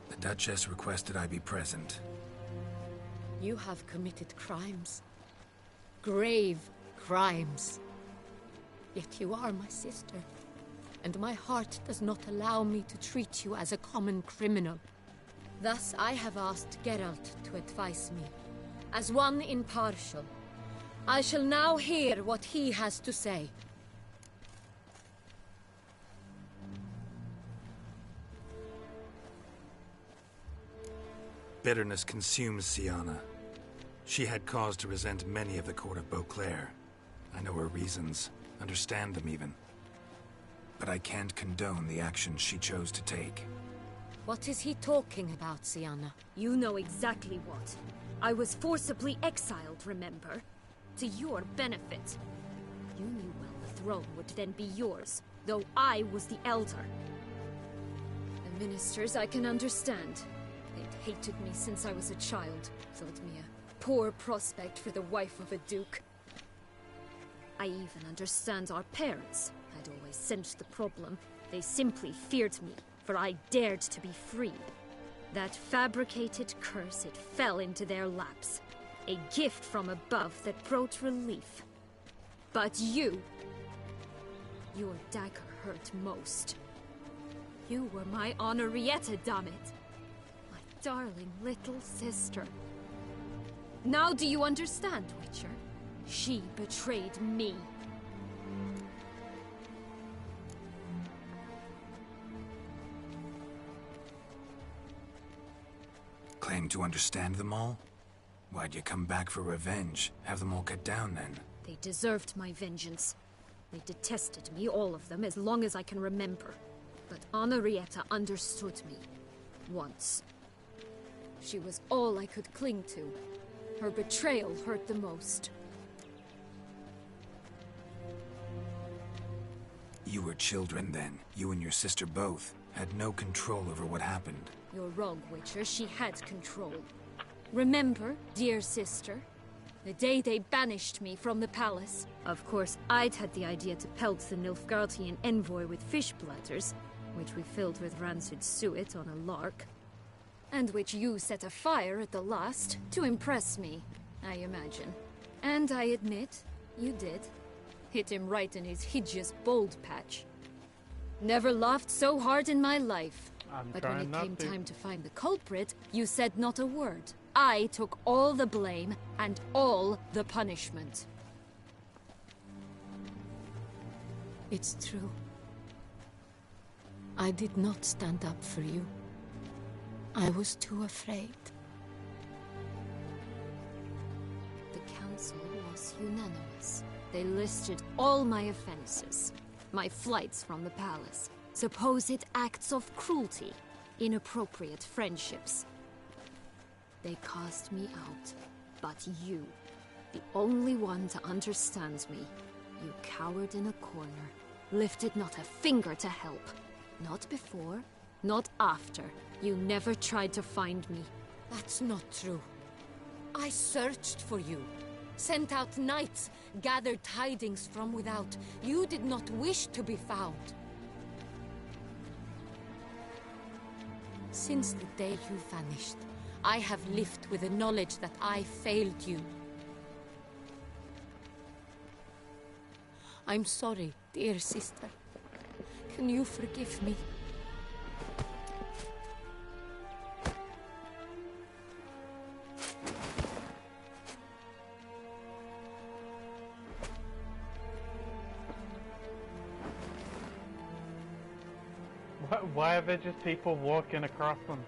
The Duchess requested I be present. You have committed crimes. Grave crimes. Yet you are my sister, and my heart does not allow me to treat you as a common criminal. Thus I have asked Geralt to advise me. As one impartial, I shall now hear what he has to say. Bitterness consumes Siana. She had cause to resent many of the court of Beauclair. I know her reasons, understand them even. But I can't condone the actions she chose to take. What is he talking about, Siana? You know exactly what. I was forcibly exiled, remember? To your benefit. You knew well the throne would then be yours, though I was the elder. The ministers I can understand. They'd hated me since I was a child, thought me a poor prospect for the wife of a duke. I even understand our parents had always sensed the problem. They simply feared me, for I dared to be free. That fabricated curse, it fell into their laps. A gift from above that brought relief. But you... your dagger hurt most. You were my Henrietta, damn it. My darling little sister. Now do you understand, Witcher? She betrayed me. Claim to understand them all? Why'd you come back for revenge? Have them all cut down then? They deserved my vengeance. They detested me, all of them, as long as I can remember. But Henrietta understood me. Once. She was all I could cling to. Her betrayal hurt the most. You were children then. You and your sister both had no control over what happened. You're wrong, Witcher. She had control. Remember, dear sister, the day they banished me from the palace? Of course, I'd had the idea to pelt the Nilfgaardian envoy with fish bladders, which we filled with rancid suet on a lark, and which you set afire at the last to impress me, I imagine. And I admit, you did. Hit him right in his hideous bald patch. Never laughed so hard in my life. But when it came time to find the culprit, you said not a word. I took all the blame and all the punishment. It's true. I did not stand up for you. I was too afraid. The council was unanimous. They listed all my offenses. My flights from the palace. Supposed acts of cruelty. Inappropriate friendships. They cast me out. But you, the only one to understand me, you cowered in a corner. Lifted not a finger to help. Not before, not after. You never tried to find me. That's not true. I searched for you. Sent out knights, gathered tidings from without. You did not wish to be found. Since the day you vanished, I have lived with the knowledge that I failed you. I'm sorry, dear sister. Can you forgive me? Why are there just people walking across them?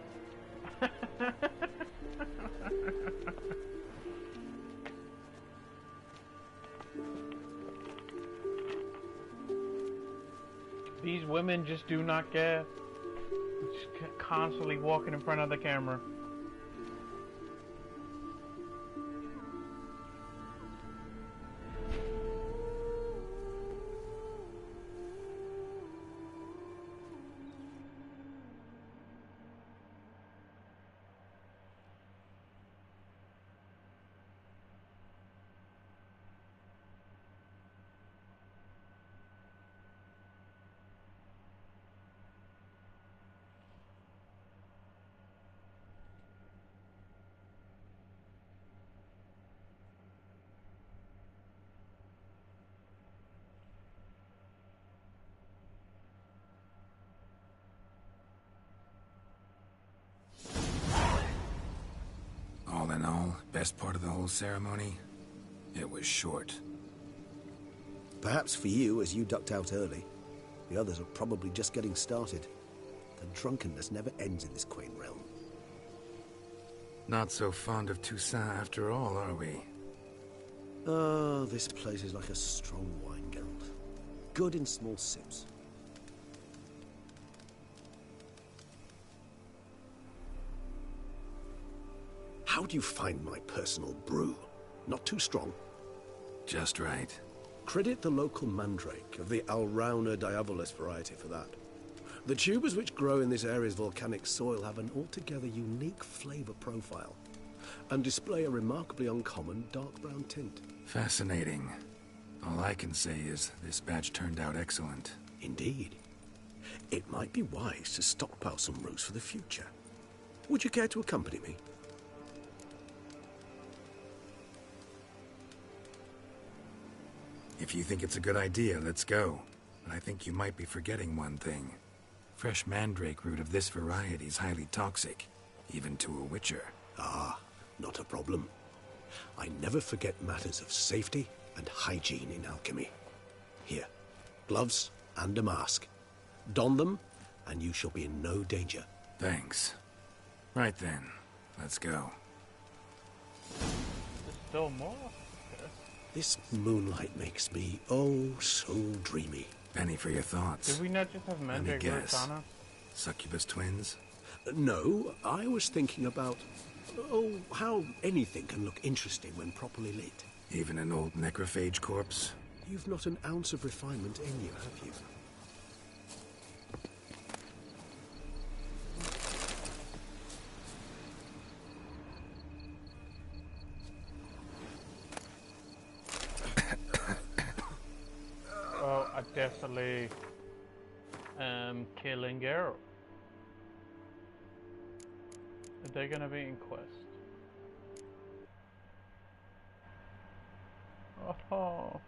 These women just do not care. Just constantly walking in front of the camera. All in all, best part of the whole ceremony? It was short. Perhaps for you, as you ducked out early. The others are probably just getting started. The drunkenness never ends in this quaint realm. Not so fond of Toussaint after all, are we? Oh, this place is like a strong wine, Geralt. Good in small sips. How do you find my personal brew? Not too strong? Just right. Credit the local mandrake of the Alrauna diavolis variety for that. The tubers which grow in this area's volcanic soil have an altogether unique flavor profile and display a remarkably uncommon dark brown tint. Fascinating. All I can say is this batch turned out excellent. Indeed. It might be wise to stockpile some roots for the future. Would you care to accompany me? If you think it's a good idea, let's go. But I think you might be forgetting one thing. Fresh mandrake root of this variety is highly toxic, even to a witcher. Ah, not a problem. I never forget matters of safety and hygiene in alchemy. Here, gloves and a mask. Don them, and you shall be in no danger. Thanks. Right then, let's go. There's still more? This moonlight makes me, oh, so dreamy. Penny for your thoughts. Did we not just have mandrake roots on us? Succubus twins? No, I was thinking about, oh, how anything can look interesting when properly lit. Even an old necrophage corpse? You've not an ounce of refinement in you, have you? definitely killing Geralt. Are they gonna be in quest? Oh.